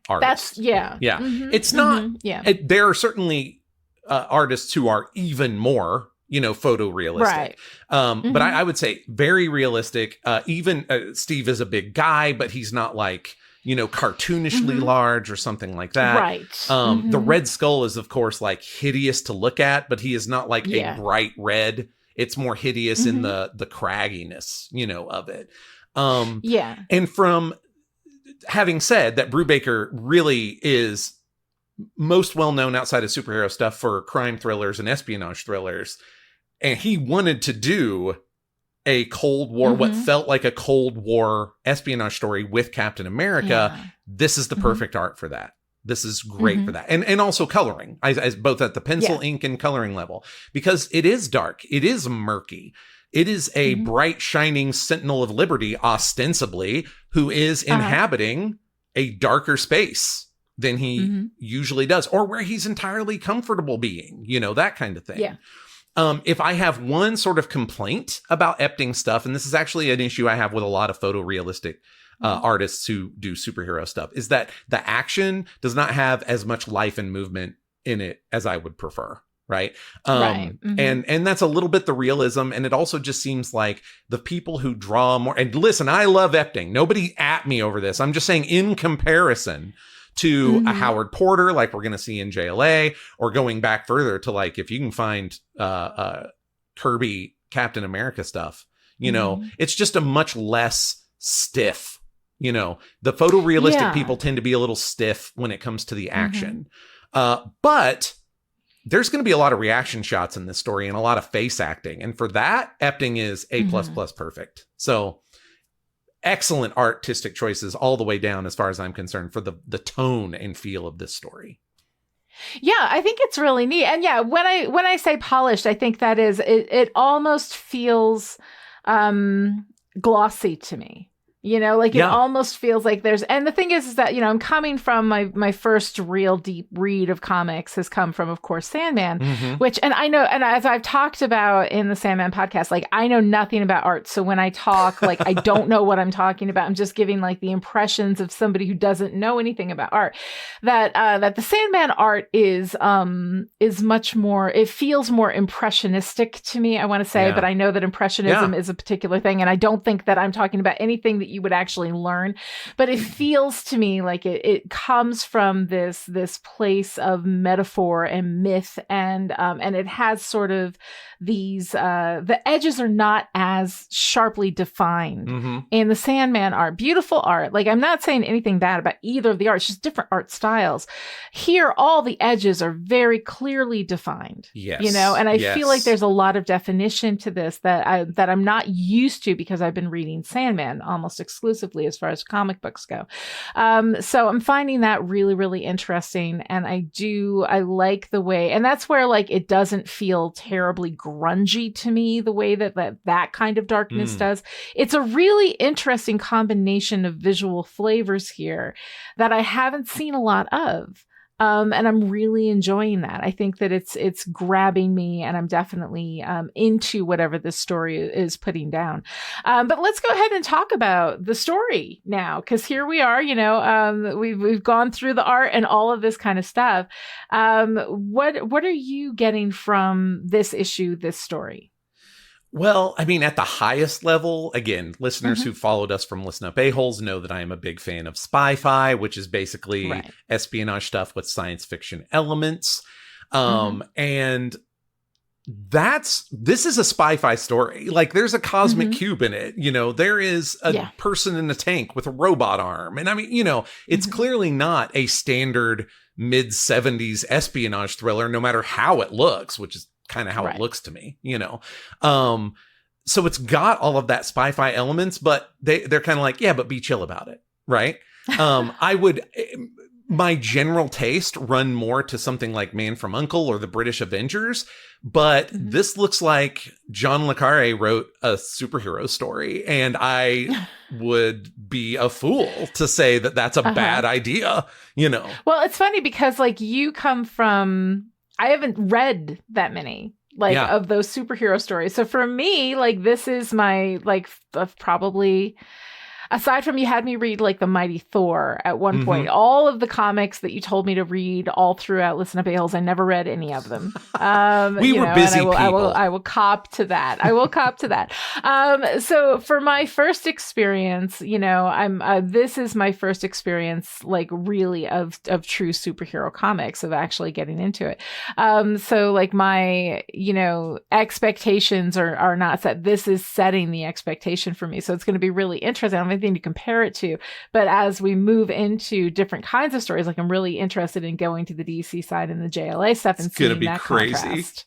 artist. It's not, there are certainly artists who are even more, photorealistic. Right. But I would say very realistic. Even Steve is a big guy, but he's not like, cartoonishly large or something like that. Right. The Red Skull is, of course, like hideous to look at, but he is not like a bright red. It's more hideous in the cragginess, of it. And from having said that, Brubaker really is most well known outside of superhero stuff for crime thrillers and espionage thrillers. And he wanted to do a Cold War, what felt like a Cold War espionage story with Captain America. Yeah. This is the perfect art for that. This is great for that. And also coloring, as both at the pencil, ink, and coloring level, because it is dark. It is murky. It is a bright, shining Sentinel of Liberty, ostensibly, who is inhabiting a darker space than he usually does, or where he's entirely comfortable being, that kind of thing. Yeah. If I have one sort of complaint about Epting stuff, and this is actually an issue I have with a lot of photorealistic artists who do superhero stuff, is that the action does not have as much life and movement in it as I would prefer. Right. And that's a little bit the realism. And it also just seems like the people who draw more, and listen, I love Epting. Nobody at me over this. I'm just saying in comparison to a Howard Porter, like we're going to see in JLA, or going back further to like, if you can find Kirby Captain America stuff, it's just a much less stiff, the photorealistic people tend to be a little stiff when it comes to the action. But there's going to be a lot of reaction shots in this story and a lot of face acting. And for that, Epting is A++ perfect. So excellent artistic choices all the way down, as far as I'm concerned, for the tone and feel of this story. Yeah, I think it's really neat. And yeah, when I say polished, I think that is, it almost feels glossy to me. It almost feels like there's, and the thing is that, I'm coming from my first real deep read of comics has come from, of course, Sandman, which, and I know, and as I've talked about in the Sandman podcast, like I know nothing about art. So when I talk, like, I don't know what I'm talking about. I'm just giving like the impressions of somebody who doesn't know anything about art, that the Sandman art is much more, it feels more impressionistic to me, I want to say, but I know that impressionism is a particular thing. And I don't think that I'm talking about anything that you would actually learn, but it feels to me like it comes from this place of metaphor and myth, and it has sort of the edges are not as sharply defined in the Sandman art. Beautiful art. Like, I'm not saying anything bad about either of the arts, just different art styles. Here, all the edges are very clearly defined. Yes. You know, and I feel like there's a lot of definition to this that I'm not used to because I've been reading Sandman almost exclusively as far as comic books go. So I'm finding that really, really interesting. And I like the way, and that's where like it doesn't feel terribly grungy to me the way that kind of darkness does. It's a really interesting combination of visual flavors here that I haven't seen a lot of. And I'm really enjoying that. I think that it's grabbing me, and I'm definitely into whatever this story is putting down. But let's go ahead and talk about the story now, because here we are. You know, we've gone through the art and all of this kind of stuff. What are you getting from this issue, this story? Well, I mean, at the highest level, again, listeners who followed us from Listen Up A-Holes know that I am a big fan of spy-fi, which is basically espionage stuff with science fiction elements. And this is a spy-fi story. Like, there's a cosmic cube in it. You know, there is a person in a tank with a robot arm. And I mean, you know, it's clearly not a standard mid-70s espionage thriller, no matter how it looks, which is kind of how it looks to me, you know. So it's got all of that spy-fi elements, but they're kind of like, yeah, but be chill about it, right? My general taste run more to something like Man from U.N.C.L.E. or the British Avengers, but this looks like John le Carre wrote a superhero story, and I would be a fool to say that that's a bad idea, you know. Well, it's funny because like you come from, I haven't read that many of those superhero stories. So for me, like, this is my, like, probably, aside from you had me read like the Mighty Thor at one point, all of the comics that you told me to read all throughout Listen Up A-Holes, I never read any of them. We were busy people. I will cop to that. I will cop to that. So for my first experience, you know, this is my first experience, like, really of true superhero comics, of actually getting into it. So like my, you know, expectations are not set. This is setting the expectation for me. So it's going to be really interesting. I don't have anything to compare it to, but as we move into different kinds of stories, like, I'm really interested in going to the DC side and the JLA stuff and seeing that contrast.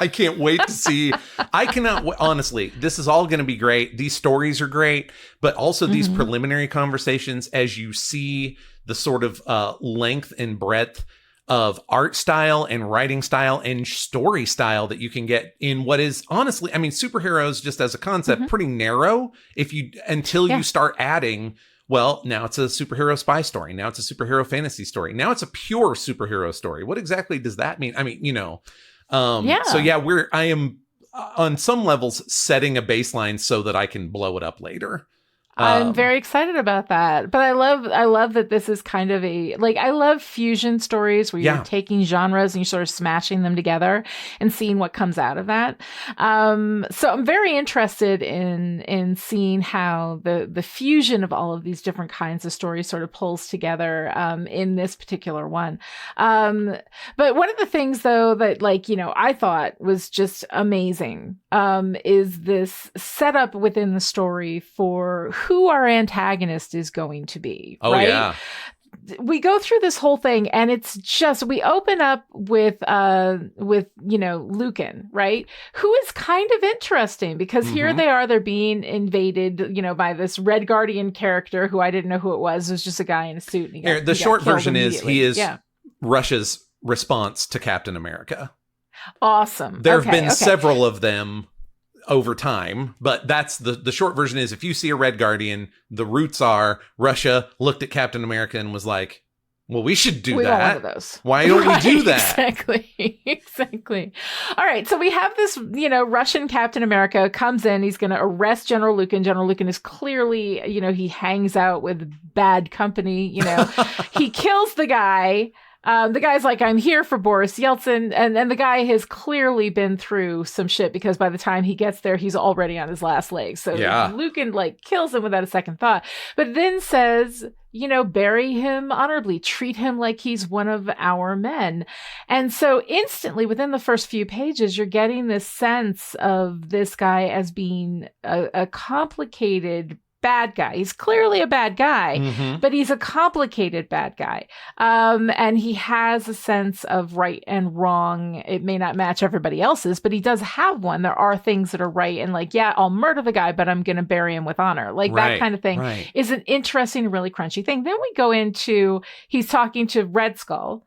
I can't wait to see. I cannot honestly, this is all going to be great. These stories are great, but also these preliminary conversations, as you see the sort of length and breadth of art style and writing style and story style that you can get in what is, honestly, I mean, superheroes just as a concept, pretty narrow until you start adding, well, now it's a superhero spy story. Now it's a superhero fantasy story. Now it's a pure superhero story. What exactly does that mean? I mean, you know, so yeah, I am on some levels setting a baseline so that I can blow it up later. I'm very excited about that. But I love that this is kind of I love fusion stories where you're taking genres and you're sort of smashing them together and seeing what comes out of that. So I'm very interested in seeing how the fusion of all of these different kinds of stories sort of pulls together in this particular one. But one of the things, though, that, like, you know, I thought was just amazing is this setup within the story for who our antagonist is going to be. Oh, right? Yeah. We go through this whole thing, and it's just, we open up with you know, Lucan, right? Who is kind of interesting because here they're being invaded, you know, by this Red Guardian character who I didn't know who it was. It was just a guy in a suit. And the short version is he is Russia's response to Captain America. Awesome. There have been several of them over time, but that's the short version is, if you see a Red Guardian, the roots are Russia looked at Captain America and was like, well, we should do that. Want one of those. Why don't we do that? Exactly. All right. So we have this, you know, Russian Captain America comes in. He's going to arrest General Lucan. General Lucan is clearly, you know, he hangs out with bad company. You know, he kills the guy. The guy's like, I'm here for Boris Yeltsin. And the guy has clearly been through some shit because by the time he gets there, he's already on his last leg. So Lucan like kills him without a second thought, but then says, bury him honorably, treat him like he's one of our men. And so instantly within the first few pages, you're getting this sense of this guy as being a complicated bad guy. He's clearly a bad guy, but he's a complicated bad guy. And he has a sense of right and wrong. It may not match everybody else's, but he does have one. There are things that are right. And like, yeah, I'll murder the guy, but I'm going to bury him with honor. Like that kind of thing is an interesting, really crunchy thing. Then we go into, he's talking to Red Skull,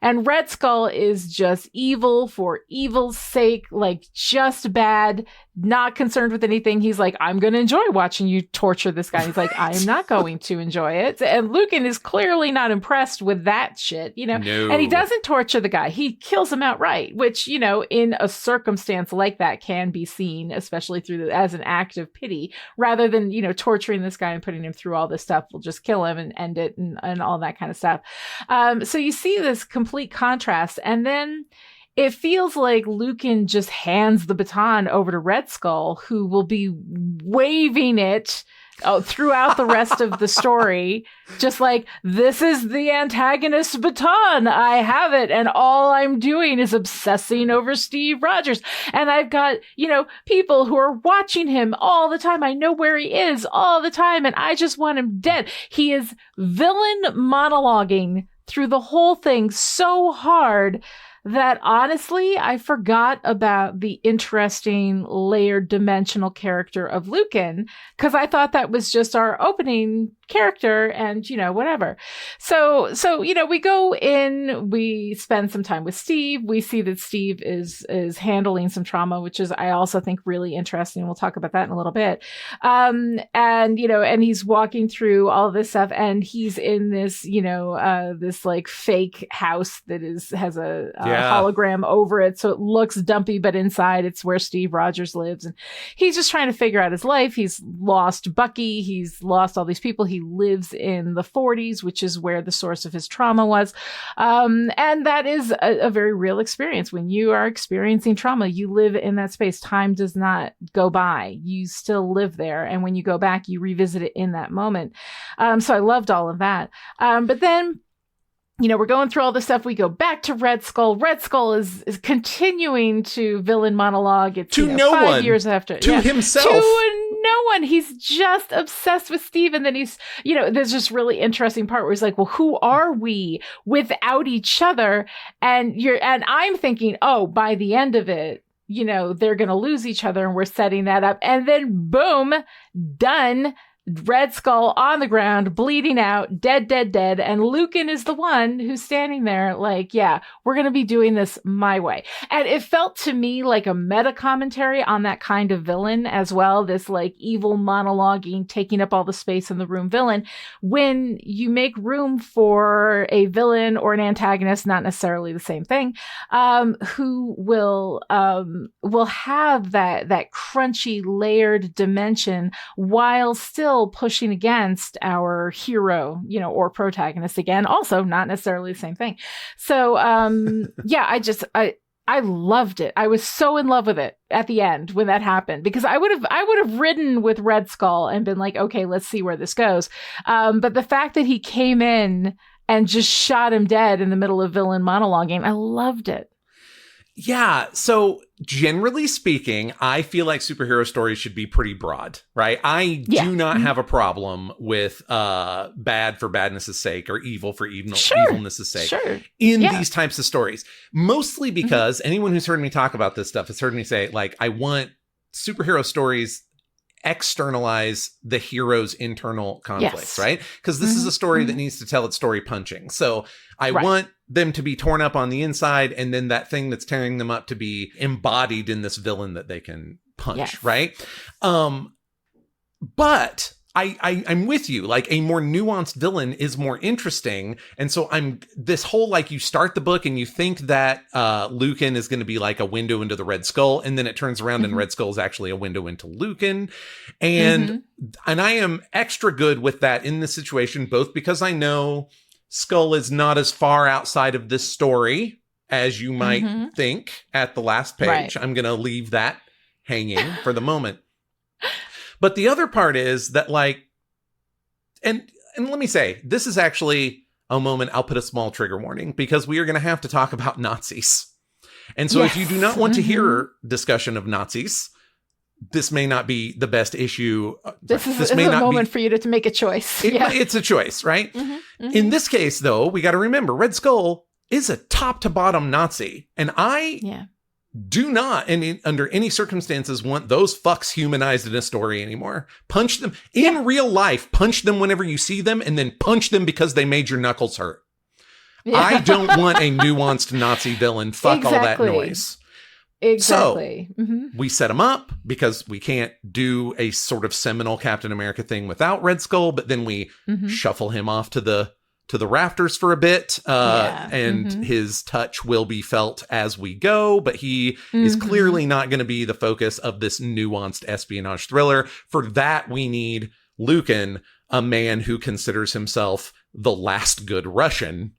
and Red Skull is just evil for evil's sake, like just bad, not concerned with anything. He's like, I'm going to enjoy watching you torture this guy. He's like, I am not going to enjoy it. And Lucan is clearly not impressed with that shit, No. And he doesn't torture the guy. He kills him outright, which, in a circumstance like that can be seen, especially as an act of pity, rather than, torturing this guy and putting him through all this stuff. We'll just kill him and end it and all that kind of stuff. So you see this complete contrast. And then it feels like Lucan just hands the baton over to Red Skull, who will be waving it throughout the rest of the story. Just like, this is the antagonist's baton. I have it. And all I'm doing is obsessing over Steve Rogers. And I've got, people who are watching him all the time. I know where he is all the time. And I just want him dead. He is villain monologuing through the whole thing so hard that honestly, I forgot about the interesting layered dimensional character of Lucan, because I thought that was just our opening character and, whatever. So, we go in, we spend some time with Steve. We see that Steve is handling some trauma, which is, I also think, really interesting. We'll talk about that in a little bit. And he's walking through all this stuff, and he's in this, this like fake house that has a hologram over it. So it looks dumpy, but inside it's where Steve Rogers lives. And he's just trying to figure out his life. He's lost Bucky. He's lost all these people. He lives in the 40s, which is where the source of his trauma was. And that is a very real experience. When you are experiencing trauma, you live in that space. Time does not go by. You still live there. And when you go back, you revisit it in that moment. So I loved all of that. But then, we're going through all this stuff. We go back to Red Skull. Red Skull is continuing to villain monologue. It's to no 5 one. Years after. To himself. To no one. He's just obsessed with Steve. And then he's, there's this really interesting part where he's like, well, who are we without each other? And I'm thinking, oh, by the end of it, they're going to lose each other, and we're setting that up. And then boom, done. Red Skull on the ground, bleeding out, dead. And Lucan is the one who's standing there like, yeah, we're going to be doing this my way. And it felt to me like a meta commentary on that kind of villain as well. This like evil monologuing, taking up all the space in the room villain. When you make room for a villain or an antagonist, not necessarily the same thing, who will have that crunchy layered dimension while still pushing against our hero, or protagonist, again, also not necessarily the same thing. So, I loved it. I was so in love with it at the end when that happened, because I would have ridden with Red Skull and been like, okay, let's see where this goes. But the fact that he came in and just shot him dead in the middle of villain monologuing, I loved it. Yeah. So generally speaking, I feel like superhero stories should be pretty broad, right? I do not have a problem with bad for badness' sake or evil for evilness' sake in these types of stories. Mostly because anyone who's heard me talk about this stuff has heard me say, like, I want superhero stories externalize the hero's internal conflicts, right? Because this is a story that needs to tell its story punching. So I want them to be torn up on the inside, and then that thing that's tearing them up to be embodied in this villain that they can punch, right? But I'm with you. Like, a more nuanced villain is more interesting. And so this whole, like, you start the book and you think that Lucan is going to be like a window into the Red Skull, and then it turns around and Red Skull is actually a window into Lucan. And I am extra good with that in this situation, both because I know Skull is not as far outside of this story as you might think at the last page. Right. I'm going to leave that hanging for the moment. But the other part is that, like, and let me say, this is actually a moment I'll put a small trigger warning, because we are going to have to talk about Nazis. And so if you do not want to hear discussion of Nazis, this may not be the best issue. This is a moment for you to make a choice. It's a choice, right? In this case, though, we got to remember Red Skull is a top to bottom Nazi. And I do not, under any circumstances, want those fucks humanized in a story anymore. Punch them in real life. Punch them whenever you see them, and then punch them because they made your knuckles hurt. Yeah. I don't want a nuanced Nazi villain. Fuck all that noise. Exactly. So we set him up because we can't do a sort of seminal Captain America thing without Red Skull, but then we shuffle him off to the rafters for a bit, and his touch will be felt as we go, but he is clearly not going to be the focus of this nuanced espionage thriller. For that, we need Lucan, a man who considers himself the last good Russian.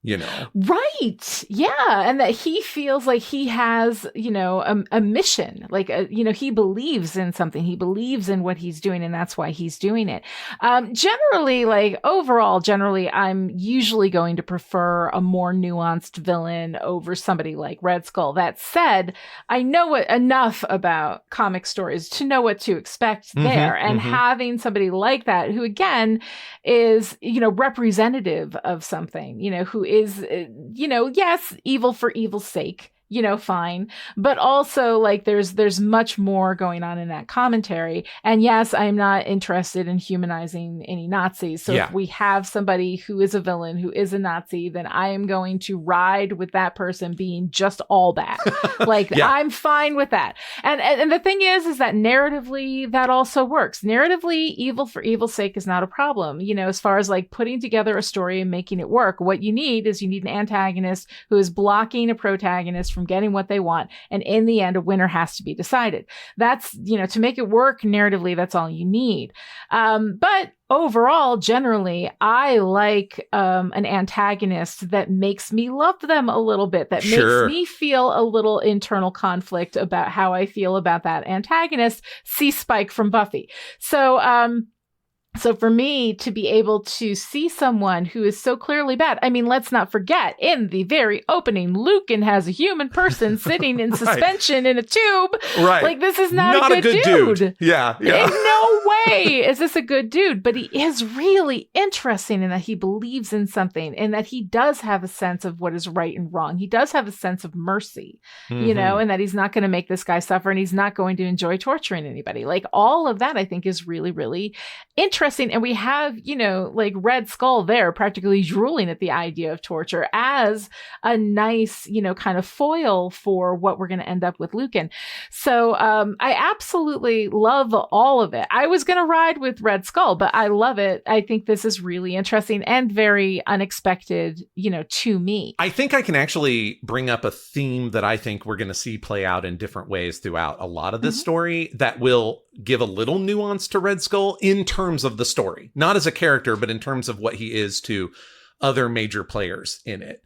You know. Right. Yeah. And that he feels like he has, you know, a mission, like, you know, he believes in something. He believes in what he's doing, and that's why he's doing it. Generally, like overall, I'm usually going to prefer a more nuanced villain over somebody like Red Skull. That said, I know enough about comic stories to know what to expect there. And having somebody like that, who again is, you know, representative of something, you know, who is, you know, yes, evil for evil's sake, you know, fine. But also, like, there's much more going on in that commentary. And yes, I'm not interested in humanizing any Nazis. So if we have somebody who is a villain, who is a Nazi, then I am going to ride with that person being just all bad. Like, I'm fine with that. And the thing is that narratively, that also works. Narratively, evil for evil's sake is not a problem. You know, as far as like putting together a story and making it work, what you need is an antagonist who is blocking a protagonist from getting what they want. And in the end, a winner has to be decided. That's, you know, to make it work narratively, that's all you need. But overall, generally, I like an antagonist that makes me love them a little bit, that makes me feel a little internal conflict about how I feel about that antagonist. See Spike from Buffy. So for me to be able to see someone who is so clearly bad, I mean, let's not forget, in the very opening, Lucan has a human person sitting in suspension in a tube. Right. Like, this is not a good dude. Yeah. In no way is this a good dude, but he is really interesting in that he believes in something, and that he does have a sense of what is right and wrong. He does have a sense of mercy, you know, and that he's not going to make this guy suffer, and he's not going to enjoy torturing anybody. Like, all of that, I think, is really, really interesting. And we have, you know, like Red Skull there practically drooling at the idea of torture as a nice, you know, kind of foil for what we're going to end up with Lucan. So I absolutely love all of it. I was going to ride with Red Skull, but I love it. I think this is really interesting and very unexpected, you know, to me. I think I can actually bring up a theme that I think we're going to see play out in different ways throughout a lot of this story that will give a little nuance to Red Skull in terms of the story, not as a character, but in terms of what he is to other major players in it.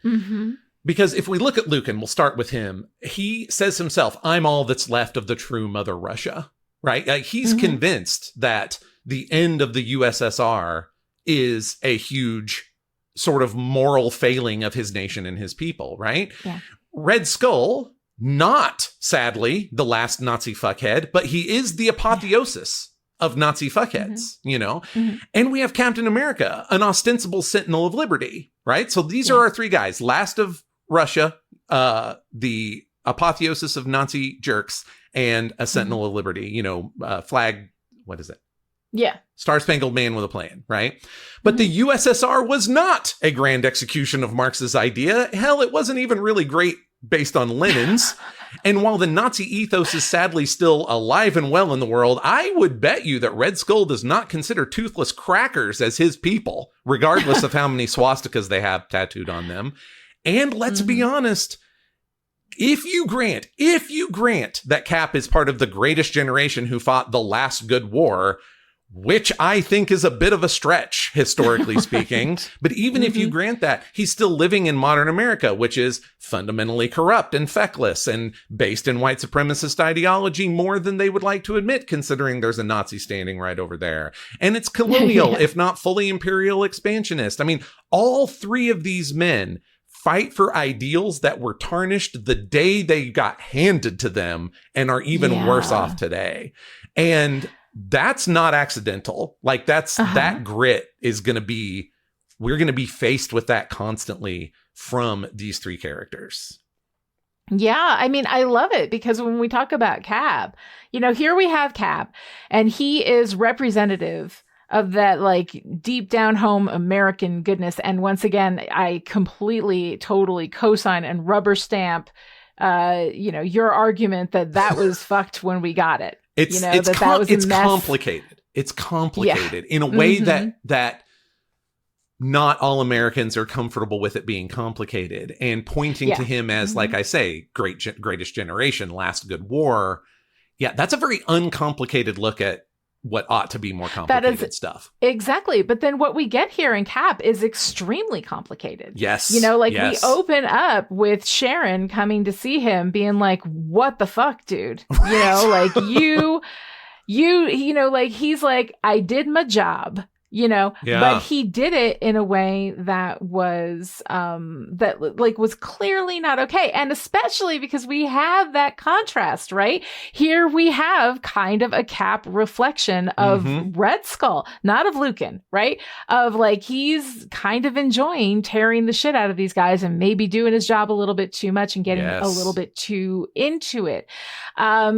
Because if we look at Lucan, we'll start with him. He says himself, I'm all that's left of the true Mother Russia, right? Like, he's convinced that the end of the USSR is a huge sort of moral failing of his nation and his people, right? Yeah. Red Skull, not, sadly, the last Nazi fuckhead, but he is the apotheosis of Nazi fuckheads, you know? And we have Captain America, an ostensible sentinel of liberty, right? So these are our three guys. Last of Russia, the apotheosis of Nazi jerks, and a sentinel of liberty, you know, flag, what is it? Yeah. Star-Spangled Man with a Plan, right? But the USSR was not a grand execution of Marx's idea. Hell, it wasn't even really great based on Lenin's. And while the Nazi ethos is sadly still alive and well in the world, I would bet you that Red Skull does not consider toothless crackers as his people, regardless of how many swastikas they have tattooed on them. And let's be honest, if you grant that Cap is part of the greatest generation who fought the last good war, which I think is a bit of a stretch, historically speaking. But even if you grant that, he's still living in modern America, which is fundamentally corrupt and feckless and based in white supremacist ideology more than they would like to admit, considering there's a Nazi standing right over there. And it's colonial, if not fully imperial expansionist. I mean, all three of these men fight for ideals that were tarnished the day they got handed to them and are even worse off today. And that's not accidental. Like that grit is going to be, we're going to be faced with that constantly from these three characters. Yeah, I mean, I love it because when we talk about Cap, you know, here we have Cap and he is representative of that like deep down home American goodness. And once again, I completely, totally co-sign and rubber stamp, you know, your argument that was fucked when we got it. It's complicated. It's complicated in a way that not all Americans are comfortable with it being complicated, and pointing to him as, like I say, greatest generation, last good war. Yeah, that's a very uncomplicated look at what ought to be more complicated stuff. Exactly. But then what we get here in Cap is extremely complicated. Yes. You know, like we open up with Sharon coming to see him being like, what the fuck, dude? You know, like you know, like he's like, I did my job. You know, but he did it in a way that was was clearly not okay. And especially because we have that contrast, right? Here we have kind of a Cap reflection of Red Skull, not of Lucan, right? Of like, he's kind of enjoying tearing the shit out of these guys and maybe doing his job a little bit too much and getting a little bit too into it.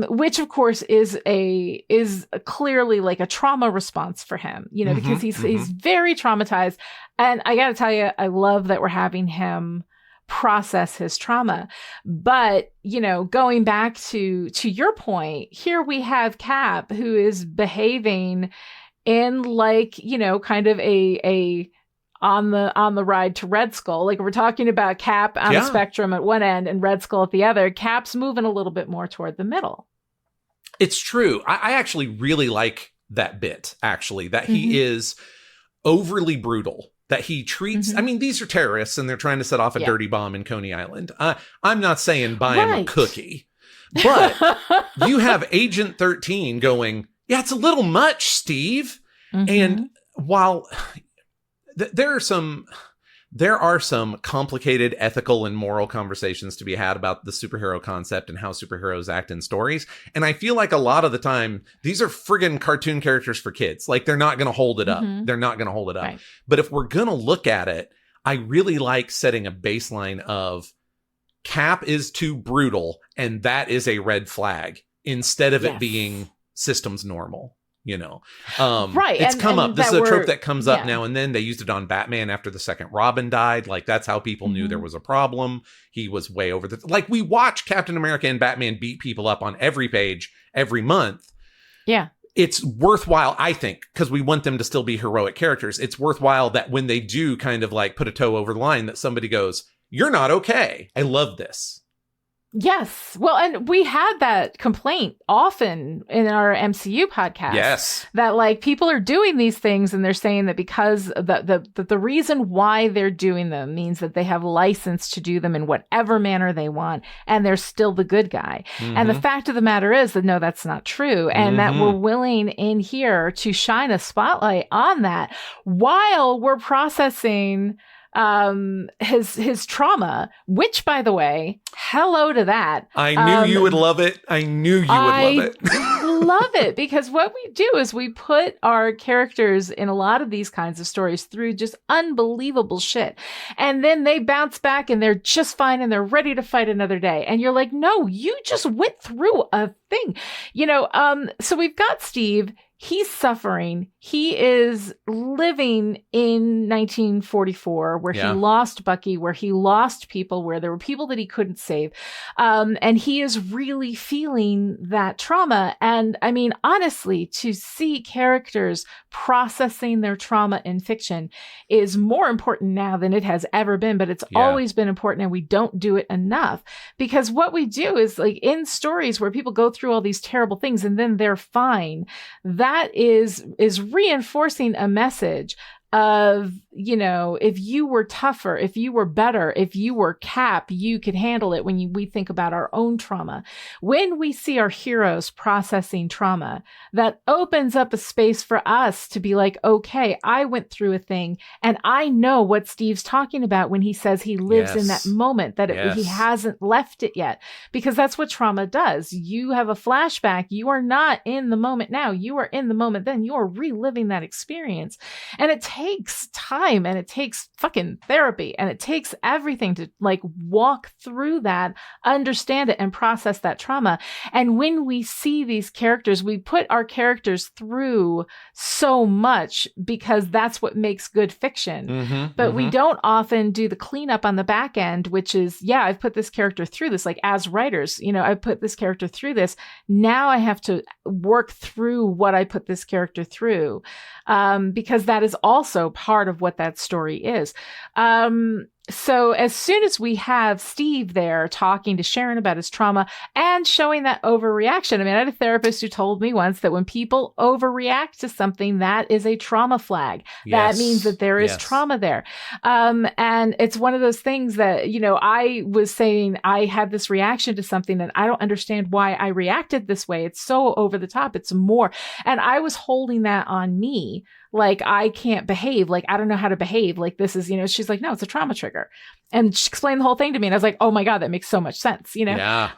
Which of course is clearly like a trauma response for him, you know, because he's very traumatized. And I got to tell you, I love that we're having him process his trauma. But, you know, going back to your point, here we have Cap who is behaving in like, you know, kind of a on the ride to Red Skull. Like we're talking about Cap on the spectrum at one end and Red Skull at the other. Cap's moving a little bit more toward the middle. It's true. I actually really like that bit, actually, that he is overly brutal, that he treats, I mean, these are terrorists and they're trying to set off a dirty bomb in Coney Island. I'm not saying buy him a cookie, but you have Agent 13 going, yeah, it's a little much, Steve. And while there are some complicated ethical and moral conversations to be had about the superhero concept and how superheroes act in stories. And I feel like a lot of the time, these are friggin' cartoon characters for kids. Like they're not going to hold it up. They're not going to hold it up. Right. But if we're going to look at it, I really like setting a baseline of Cap is too brutal. And that is a red flag instead of it being systems normal. You know, it's come up. This is a trope that comes up now and then. They used it on Batman after the second Robin died. Like that's how people knew there was a problem. He was way over the, like we watch Captain America and Batman beat people up on every page every month. Yeah. It's worthwhile, I think, because we want them to still be heroic characters. It's worthwhile that when they do kind of like put a toe over the line, that somebody goes, you're not okay. I love this. Yes. Well, and we had that complaint often in our MCU podcast. Yes. That like people are doing these things and they're saying that because the reason why they're doing them means that they have license to do them in whatever manner they want and they're still the good guy. And the fact of the matter is that no, that's not true. And that we're willing in here to shine a spotlight on that while we're processing his trauma, which by the way, hello to that. I knew you would love it. I knew you would love it. Love it because what we do is we put our characters in a lot of these kinds of stories through just unbelievable shit. And then they bounce back and they're just fine and they're ready to fight another day. And you're like, no, you just went through a thing. You know, so we've got Steve. He's suffering. He is living in 1944 where he lost Bucky, where he lost people, where there were people that he couldn't save. And he is really feeling that trauma. And I mean, honestly, to see characters processing their trauma in fiction is more important now than it has ever been, but it's always been important and we don't do it enough because what we do is like in stories where people go through through all these terrible things and then they're fine. That is reinforcing a message of, you know, if you were tougher, if you were better, if you were Cap, you could handle it when we think about our own trauma. When we see our heroes processing trauma, that opens up a space for us to be like, okay, I went through a thing and I know what Steve's talking about when he says he lives in that moment, that he hasn't left it yet, because that's what trauma does. You have a flashback. You are not in the moment now. You are in the moment then. You are reliving that experience. And it takes time and it takes fucking therapy and it takes everything to like walk through that, understand it and process that trauma. And when we see these characters, we put our characters through so much because that's what makes good fiction. But we don't often do the cleanup on the back end, which is, yeah, I've put this character through this. Like as writers, you know, I put this character through this. Now I have to work through what I put this character through. Because that is also part of what that story is. So as soon as we have Steve there talking to Sharon about his trauma and showing that overreaction, I mean, I had a therapist who told me once that when people overreact to something, that is a trauma flag. That means that there is trauma there. And it's one of those things that, you know, I was saying I had this reaction to something and I don't understand why I reacted this way. It's so over the top. It's more. And I was holding that on me. Like, I can't behave. Like, I don't know how to behave. Like, this is, you know, she's like, no, it's a trauma trigger. And she explained the whole thing to me. And I was like, oh my God, that makes so much sense, you know? Yeah.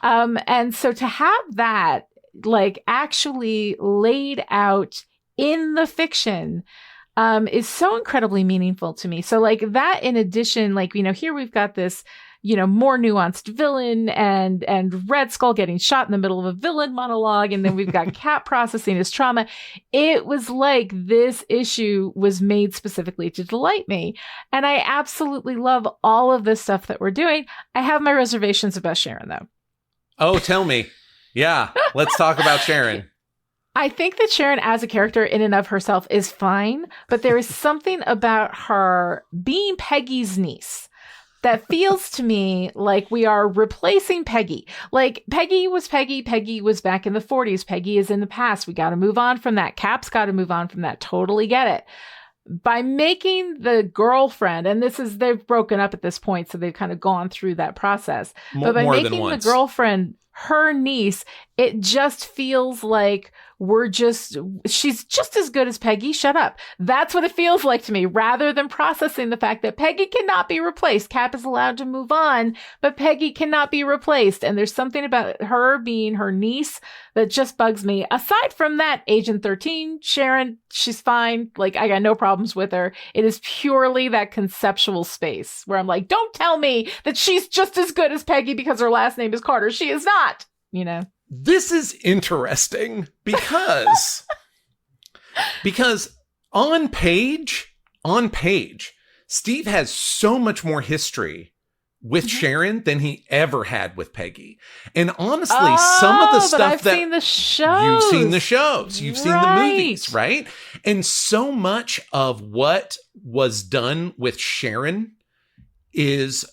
And so to have that, like, actually laid out in the fiction, is so incredibly meaningful to me. So, like, that in addition, like, you know, here we've got this, you know, more nuanced villain and Red Skull getting shot in the middle of a villain monologue. And then we've got Cap processing his trauma. It was like this issue was made specifically to delight me. And I absolutely love all of this stuff that we're doing. I have my reservations about Sharon, though. Oh, tell me. Yeah, let's talk about Sharon. I think that Sharon as a character in and of herself is fine, but there is something about her being Peggy's niece that feels to me like we are replacing Peggy. Like, Peggy was Peggy. Peggy was back in the 40s. Peggy is in the past. We got to move on from that. Cap's got to move on from that. Totally get it. By making the girlfriend, and they've broken up at this point, so they've kind of gone through that process. But by making the girlfriend her niece, it just feels like she's just as good as Peggy. Shut up. That's what it feels like to me, rather than processing the fact that Peggy cannot be replaced. Cap is allowed to move on, but Peggy cannot be replaced. And there's something about her being her niece that just bugs me. Aside from that, Agent 13, Sharon, she's fine. Like, I got no problems with her. It is purely that conceptual space where I'm like, don't tell me that she's just as good as Peggy because her last name is Carter. She is not, you know? This is interesting because on page, Steve has so much more history with Sharon than he ever had with Peggy. And honestly, some of the stuff that seen the shows. You've seen the shows, you've seen the movies, right? And so much of what was done with Sharon is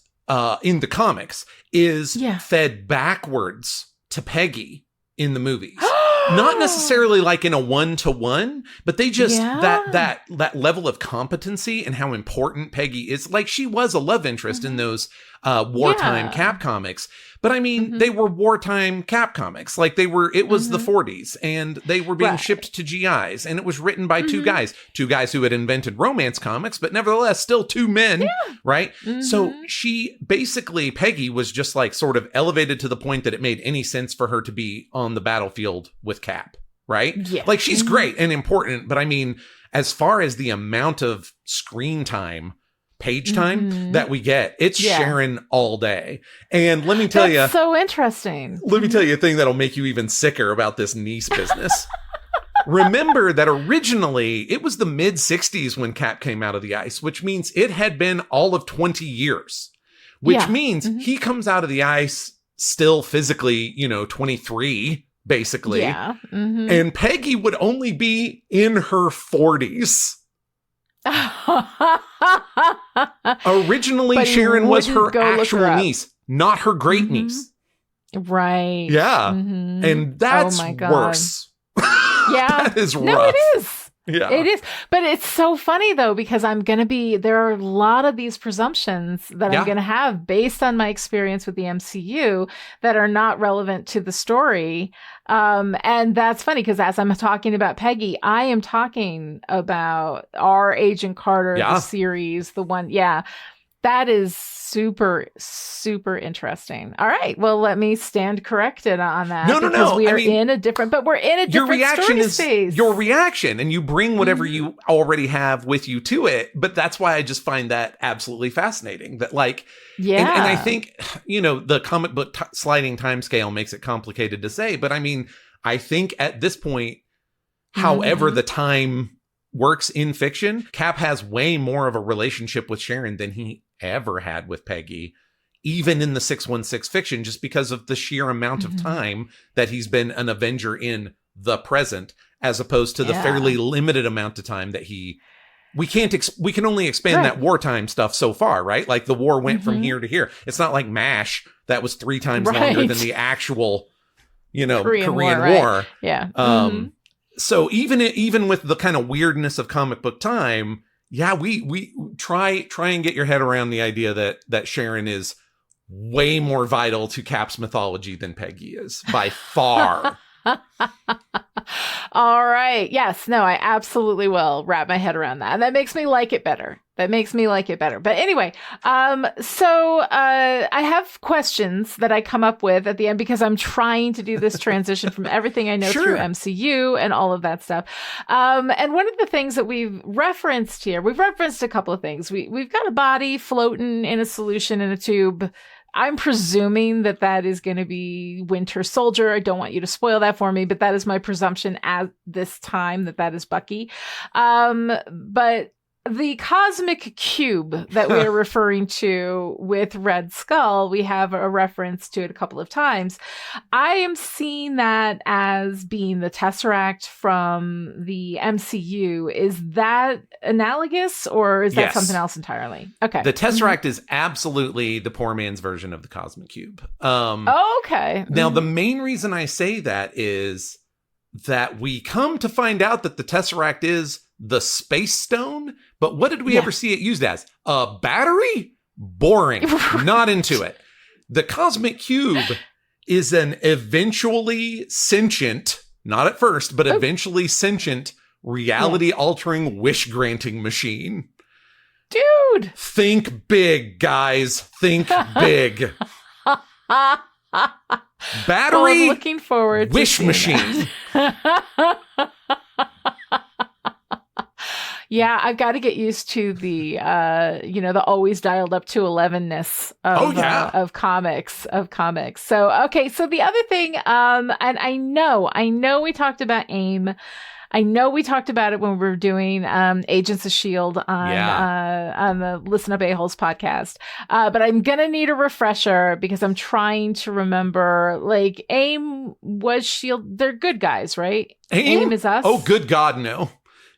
in the comics is fed backwards to Peggy in the movies. Not necessarily like in a one-to-one, but they just that level of competency and how important Peggy is. Like, she was a love interest in those wartime Cap comics. But I mean, they were wartime Cap comics. Like, it was the 40s and they were being shipped to GIs, and it was written by two guys who had invented romance comics, but nevertheless still two men, right? So Peggy was just like sort of elevated to the point that it made any sense for her to be on the battlefield with Cap, right? Yeah. Like, she's great and important, but I mean, as far as the amount of screen time, page time that we get, it's Sharon all day. And let me tell you, so interesting. Let me tell you a thing that'll make you even sicker about this niece business. Remember that originally it was the mid 60s when Cap came out of the ice, which means it had been all of 20 years, which means he comes out of the ice still physically, 23, basically. Yeah. And Peggy would only be in her 40s. Originally, Sharon was her actual niece, not her great niece. Right. Yeah. Mm-hmm. And that's worse. Yeah. That is rough. No, it is. Yeah. It is. But it's so funny, though, because there are a lot of these presumptions that I'm going to have based on my experience with the MCU that are not relevant to the story. And that's funny because as I'm talking about Peggy, I am talking about our Agent Carter, the series, the one. Yeah. That is super, super interesting. All right. Well, let me stand corrected on that. No. We are in a different story space. Your reaction, and you bring whatever you already have with you to it. But that's why I just find that absolutely fascinating. That and I think, the comic book sliding timescale makes it complicated to say. But I think at this point, however the time works in fiction, Cap has way more of a relationship with Sharon than he ever had with Peggy, even in the 616 fiction, just because of the sheer amount of time that he's been an Avenger in the present, as opposed to the fairly limited amount of time that we can only expand that wartime stuff so far, right? Like the war went from here to here. It's not like MASH that was 3 times longer than the actual, Korean War. Right. Yeah. So even with the kind of weirdness of comic book time, we try and get your head around the idea that Sharon is way more vital to Cap's mythology than Peggy is by far. All right. Yes. No, I absolutely will wrap my head around that. And that makes me like it better. But anyway, so I have questions that I come up with at the end because I'm trying to do this transition from everything I know through MCU and all of that stuff. And one of the things that we've referenced here, we've referenced a couple of things. We've got a body floating in a solution in a tube. I'm presuming that is going to be Winter Soldier. I don't want you to spoil that for me, but that is my presumption at this time that is Bucky. But the cosmic cube that we are referring to with Red Skull, we have a reference to it a couple of times. I am seeing that as being the Tesseract from the MCU. Is that analogous, or is that something else entirely? Okay. The Tesseract is absolutely the poor man's version of the cosmic cube. Okay. Now, the main reason I say that is that we come to find out that the Tesseract is the Space Stone, but what did we ever see it used as? A battery? Boring. Not into it. The Cosmic Cube is an eventually sentient, not at first, but eventually sentient, reality-altering wish-granting machine. Dude! Think big, guys. Think big. Battery, looking forward to wish machine. Yeah, I've got to get used to the, the always dialed up to 11-ness of comics. So, okay. So the other thing, and I know we talked about AIM. I know we talked about it when we were doing Agents of S.H.I.E.L.D. on the Listen Up A-Holes podcast. But I'm going to need a refresher because I'm trying to remember, AIM was S.H.I.E.L.D. They're good guys, right? AIM is us? Oh, good God, no.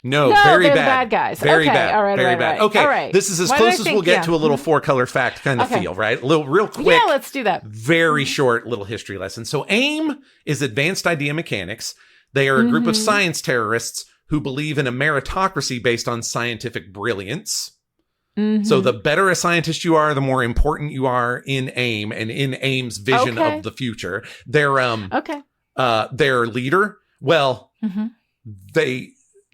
No, very they're bad guys. Very okay, bad. All right, very all right, bad. Okay, all right. This is as close as we'll get to a little 4-color fact kind of feel, right? Real quick. Yeah, let's do that. Very short little history lesson. So AIM is Advanced Idea Mechanics. They are a group of science terrorists who believe in a meritocracy based on scientific brilliance. So the better a scientist you are, the more important you are in AIM and in AIM's vision of the future. Their leader,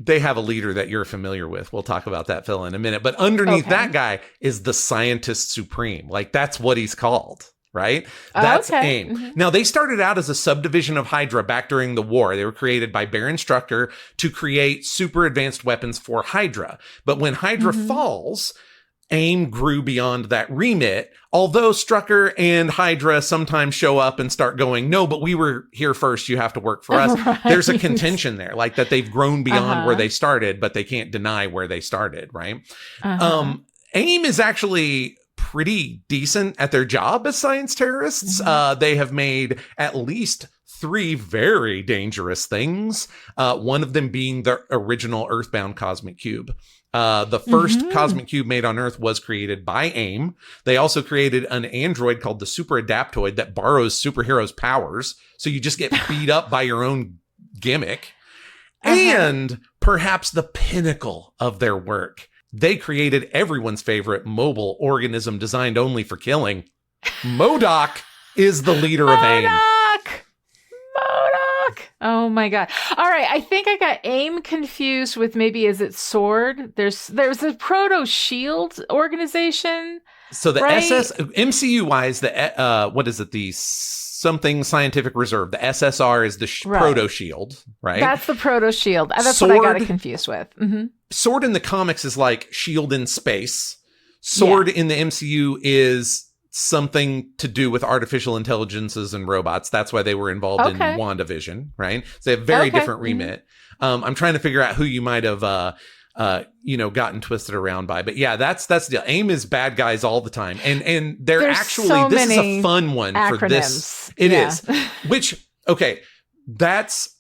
they have a leader that you're familiar with. We'll talk about that fella in a minute. But underneath that guy is the Scientist Supreme. That's what he's called, right? That's AIM. Now, they started out as a subdivision of Hydra back during the war. They were created by Baron Strucker to create super advanced weapons for Hydra. But when Hydra falls, AIM grew beyond that remit, although Strucker and Hydra sometimes show up and start going, no, but we were here first. You have to work for us. Right. There's a contention there, that they've grown beyond where they started, but they can't deny where they started, right? AIM is actually pretty decent at their job as science terrorists. They have made at least 3 very dangerous things. One of them being the original Earthbound cosmic cube. The first cosmic cube made on Earth was created by AIM. They also created an android called the Super Adaptoid that borrows superheroes' powers. So you just get beat up by your own gimmick. And perhaps the pinnacle of their work, they created everyone's favorite mobile organism designed only for killing. MODOK is the leader of AIM. MODOK! Oh my God. All right. I think I got AIM confused with maybe, is it SWORD? There's a proto shield organization. So the right? MCU wise, what is it? The something scientific reserve. The SSR is the proto shield, right? That's the proto shield. That's SWORD, what I got it confused with. SWORD in the comics is like shield in space. SWORD in the MCU is something to do with artificial intelligences and robots. That's why they were involved in WandaVision, right? So they have very different remit. I'm trying to figure out who you might have, gotten twisted around by. But yeah, that's the deal. AIM is bad guys all the time. And they're actually, so this is a fun one acronyms. For this. It is. Which, okay,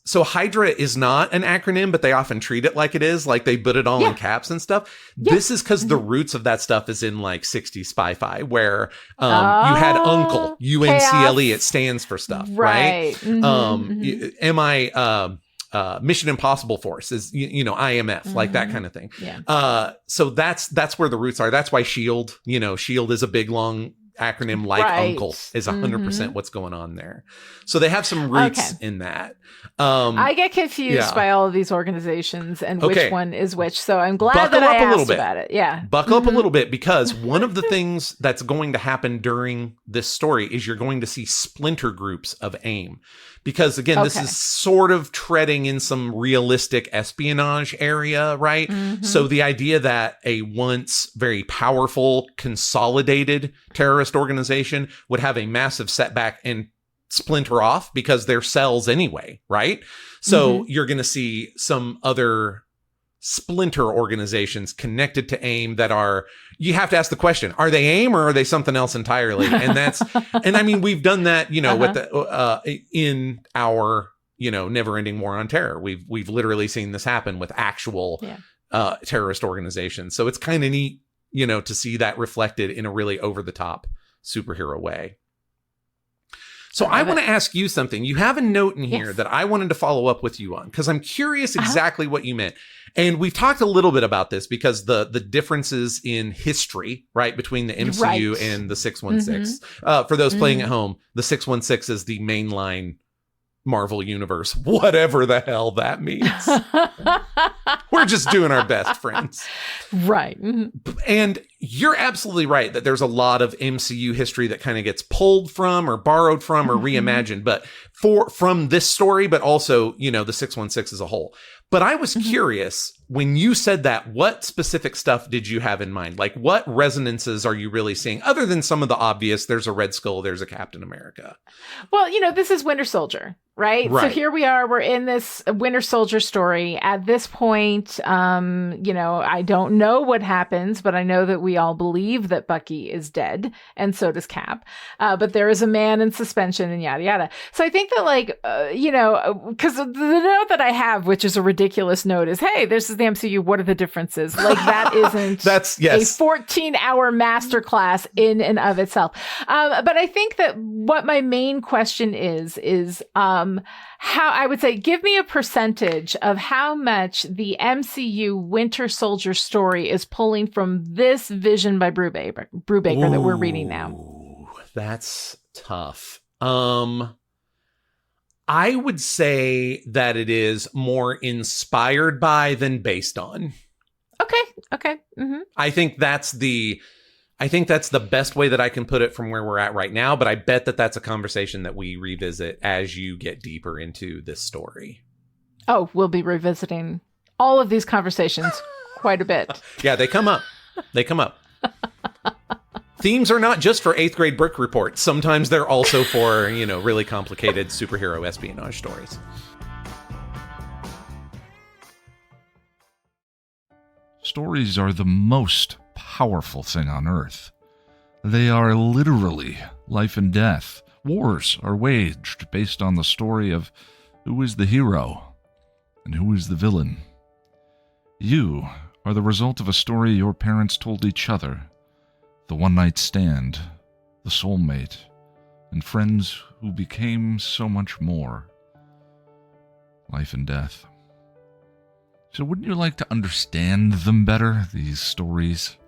so Hydra is not an acronym, but they often treat it like it is, like they put it all in caps and stuff. This is because the roots of that stuff is in like 60s spy-fi, where you had UNCLE, UNCLE, it stands for stuff, right? Mission Impossible Force is, IMF, like that kind of thing. So that's where the roots are. That's why SHIELD, SHIELD is a big, long acronym like UNCLE is 100% what's going on there. So they have some roots in that. I get confused by all of these organizations and which one is which. So I'm glad that I asked about it. Yeah. Buckle up a little bit, because one of the things that's going to happen during this story is you're going to see splinter groups of AIM. Because again, this is sort of treading in some realistic espionage area, right? So the idea that a once very powerful, consolidated terrorist organization would have a massive setback and splinter off because they're cells anyway, right? So you're going to see some other splinter organizations connected to AIM that are, you have to ask the question, are they AIM or are they something else entirely? And that's, and I mean, we've done that, with the, in our, never ending war on terror. We've literally seen this happen with actual, terrorist organizations. So it's kind of neat, to see that reflected in a really over the top superhero way. So I want to ask you something. You have a note in here that I wanted to follow up with you on, because I'm curious exactly what you meant. And we've talked a little bit about this because the differences in history, right, between the MCU and the 616. For those playing at home, the 616 is the mainline Marvel universe, whatever the hell that means. We're just doing our best, friends. Right. And you're absolutely right that there's a lot of MCU history that kind of gets pulled from or borrowed from or reimagined, but from this story, but also, the 616 as a whole. But I was curious, when you said that, what specific stuff did you have in mind? Like, what resonances are you really seeing, other than some of the obvious, there's a Red Skull, there's a Captain America? Well, this is Winter Soldier, right? So here we are, we're in this Winter Soldier story. At this point, I don't know what happens, but I know that we all believe that Bucky is dead, and so does Cap. But there is a man in suspension and yada, yada. So I think that, because the note that I have, which is a ridiculous note, is, hey, this is the MCU. What are the differences? Like, that isn't a 14-hour masterclass in and of itself. But I think that what my main question is how, I would say, give me a percentage of how much the MCU Winter Soldier story is pulling from this vision by Brubaker that we're reading now. That's tough. I would say that it is more inspired by than based on. Okay. I think that's the best way that I can put it from where we're at right now, but I bet that that's a conversation that we revisit as you get deeper into this story. Oh, we'll be revisiting all of these conversations quite a bit. Yeah, they come up. Themes are not just for 8th grade book reports. Sometimes they're also for, really complicated superhero espionage stories. Stories are the most powerful thing on Earth. They are literally life and death. Wars are waged based on the story of who is the hero and who is the villain. You are the result of a story your parents told each other, the one-night stand, the soulmate, and friends who became so much more. Life and death. So wouldn't you like to understand them better, these stories?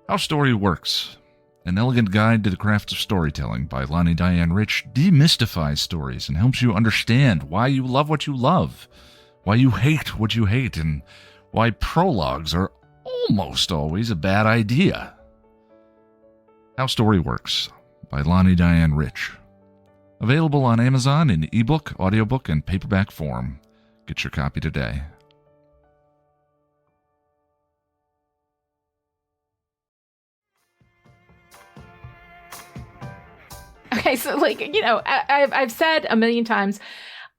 How Story Works, an elegant guide to the craft of storytelling by Lonnie Diane Rich, demystifies stories and helps you understand why you love what you love, why you hate what you hate, and why prologues are almost always a bad idea. How Story Works by Lonnie Diane Rich. Available on Amazon in ebook, audiobook, and paperback form. Get your copy today. Okay, so I've said a million times,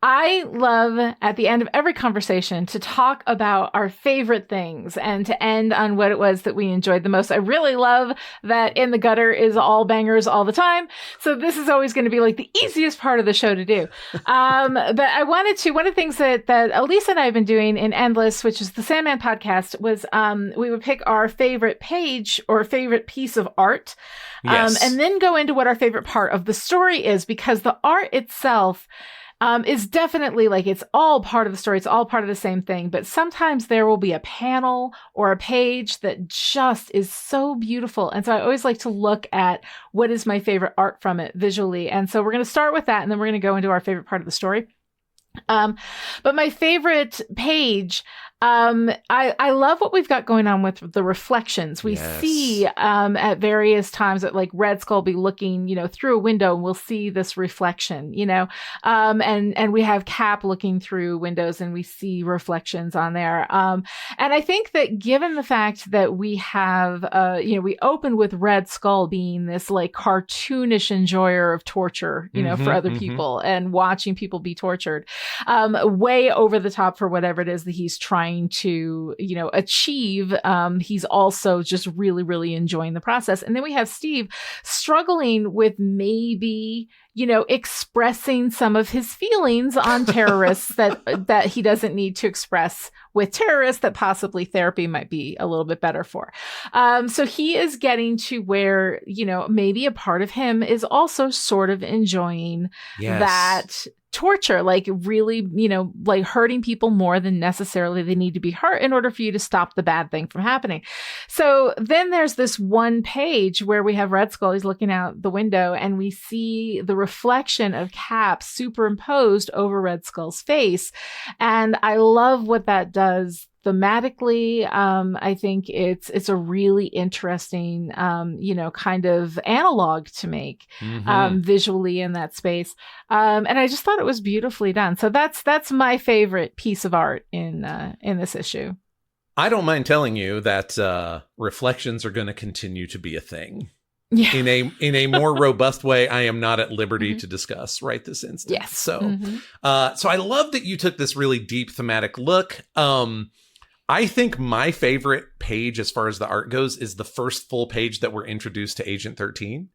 I love at the end of every conversation to talk about our favorite things and to end on what it was that we enjoyed the most. I really love that In the Gutter is all bangers all the time. So this is always going to be like the easiest part of the show to do. But I wanted to, one of the things that Elisa and I have been doing in Endless, which is the Sandman podcast, was we would pick our favorite page or favorite piece of art. Yes. And then go into what our favorite part of the story is, because the art itself is definitely like, it's all part of the story. It's all part of the same thing. But sometimes there will be a panel or a page that just is so beautiful. And so I always like to look at what is my favorite art from it visually. And so we're going to start with that, and then we're going to go into our favorite part of the story. But my favorite page, I love what we've got going on with the reflections. We see at various times that like Red Skull be looking, through a window, and we'll see this reflection, and we have Cap looking through windows and we see reflections on there. And I think that given the fact that we have, we open with Red Skull being this like cartoonish enjoyer of torture, for other people and watching people be tortured, way over the top for whatever it is that he's trying to, achieve. He's also just really, really enjoying the process. And then we have Steve struggling with maybe, expressing some of his feelings on terrorists that he doesn't need to express with terrorists, that possibly therapy might be a little bit better for. So he is getting to where, maybe a part of him is also sort of enjoying that torture, like really, like hurting people more than necessarily they need to be hurt in order for you to stop the bad thing from happening. So then there's this one page where we have Red Skull. He's looking out the window and we see the reflection of Cap superimposed over Red Skull's face. And I love what that does thematically. I think it's a really interesting, kind of analog to make visually in that space. And I just thought it was beautifully done. So that's my favorite piece of art in this issue. I don't mind telling you that reflections are going to continue to be a thing. Yeah. In a more robust way, I am not at liberty to discuss right this instant. Yes. So, so I love that you took this really deep thematic look. I think my favorite page as far as the art goes is the first full page that we're introduced to Agent 13.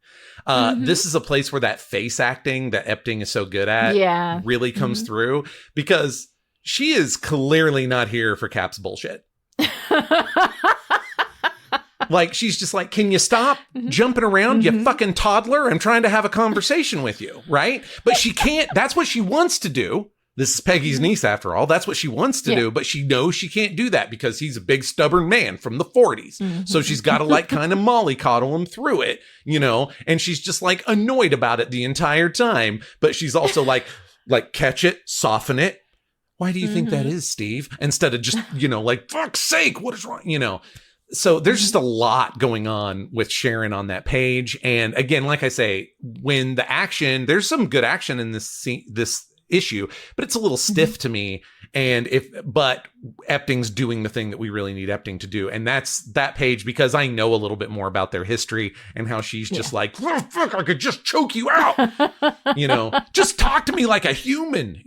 This is a place where that face acting that Epting is so good at really comes through, because she is clearly not here for Cap's bullshit. Like, she's just like, can you stop jumping around, you fucking toddler? I'm trying to have a conversation with you, right? But she can't. That's what she wants to do. This is Peggy's niece, after all. That's what she wants to do, but she knows she can't do that because he's a big, stubborn man from the 40s. So she's got to like kind of mollycoddle him through it, and she's just like annoyed about it the entire time. But she's also like catch it, soften it. Why do you think that is, Steve? Instead of just, like, fuck's sake, what is wrong, So there's just a lot going on with Sharon on that page. And again, like I say, when the action, there's some good action in this issue, but it's a little stiff to me. But Epting's doing the thing that we really need Epting to do. And that's that page, because I know a little bit more about their history and how she's just like, oh, fuck, I could just choke you out. Just talk to me like a human,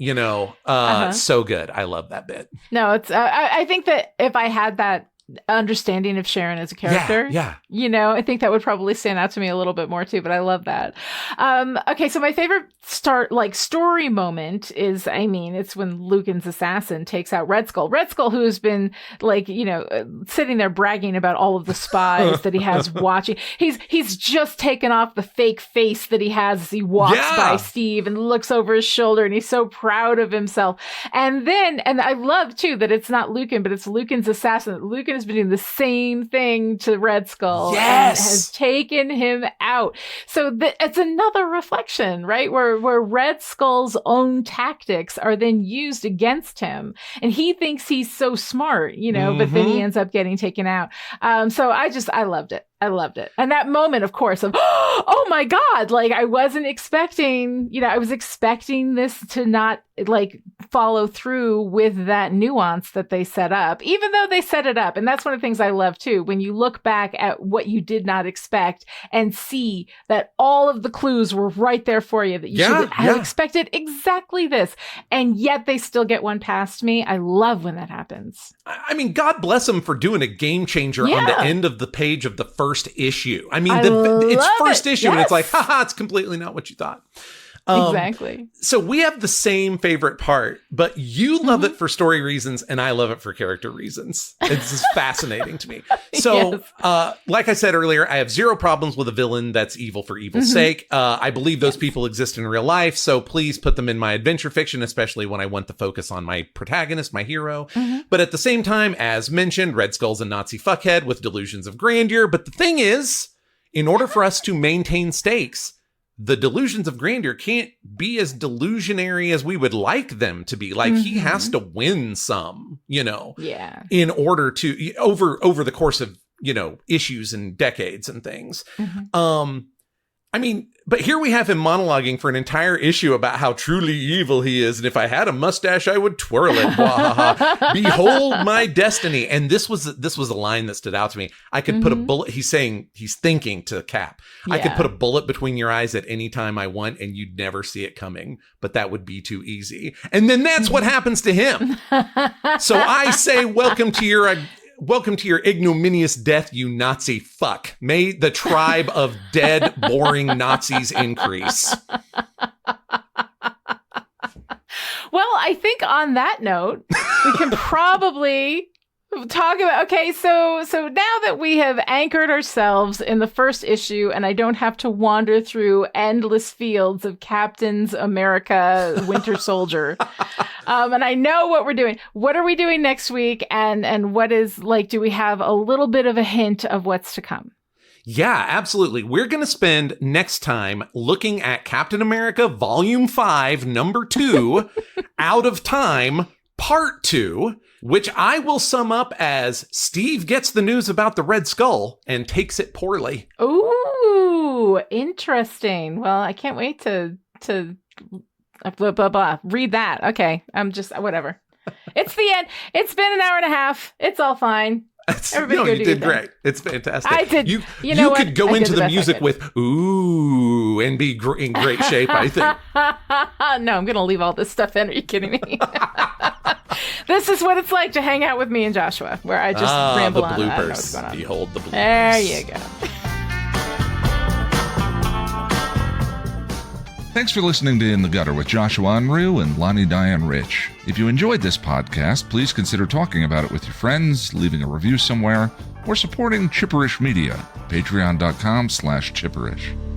So good. I love that bit. No, it's, I think that if I had that understanding of Sharon as a character. Yeah. You know, I think that would probably stand out to me a little bit more too, but I love that. Okay, so my favorite story moment is, it's when Lucan's assassin takes out Red Skull. Red Skull, who has been sitting there bragging about all of the spies that he has watching. He's just taken off the fake face that he has as he walks by Steve and looks over his shoulder, and he's so proud of himself. And I love too that it's not Lucan, but it's Lucan's assassin. Lucan has been doing the same thing to Red Skull and has taken him out. So it's another reflection, right? Where Red Skull's own tactics are then used against him. And he thinks he's so smart, but then he ends up getting taken out. So I loved it. I loved it. And that moment, of course, of, oh my God, I wasn't expecting, I was expecting this to not follow through with that nuance that they set up, even though they set it up. And that's one of the things I love too. When you look back at what you did not expect and see that all of the clues were right there for you, that you should have expected exactly this. And yet they still get one past me. I love when that happens. God bless them for doing a game changer on the end of the page of the first issue. It's first issue and it's like, haha, it's completely not what you thought. Exactly. So we have the same favorite part, but you love it for story reasons and I love it for character reasons. It's just fascinating to me. So, like I said earlier, I have zero problems with a villain that's evil for evil's sake. I believe those people exist in real life, so please put them in my adventure fiction, especially when I want to focus on my protagonist, my hero. But at the same time, as mentioned, Red Skull's a Nazi fuckhead with delusions of grandeur. But the thing is, in order for us to maintain stakes, the delusions of grandeur can't be as delusionary as we would like them to be. He has to win some, in order to, over the course of, issues and decades and things. But here we have him monologuing for an entire issue about how truly evil he is. And if I had a mustache, I would twirl it. Behold my destiny. And this was a line that stood out to me. I could put a bullet. He's thinking to Cap. Yeah. I could put a bullet between your eyes at any time I want and you'd never see it coming. But that would be too easy. And then that's what happens to him. So I say, welcome to your ignominious death, you Nazi fuck. May the tribe of dead, boring Nazis increase. Well, I think on that note, we can probably talk about, okay, so now that we have anchored ourselves in the first issue and I don't have to wander through endless fields of Captain's America Winter Soldier, and I know what we're doing. What are we doing next week? And what is, do we have a little bit of a hint of what's to come? Yeah, absolutely. We're going to spend next time looking at Captain America Volume 5, Number 2, Out of Time, Part 2, which I will sum up as Steve gets the news about the Red Skull and takes it poorly. Ooh, interesting. Well, I can't wait to blah, blah, blah. Read that. Okay. I'm just, whatever. It's the end. It's been an hour and a half. It's all fine. You did great. It's fantastic. I did. You could go into the music with ooh and be in great shape, I think. No, I'm going to leave all this stuff in. Are you kidding me? This is what it's like to hang out with me and Joshua, where I just ramble on. The bloopers. I don't know what's going on. Behold the bloopers. There you go. Thanks for listening to In the Gutter with Joshua Unruh and Lonnie Diane Rich. If you enjoyed this podcast, please consider talking about it with your friends, leaving a review somewhere, or supporting Chipperish Media, patreon.com/Chipperish.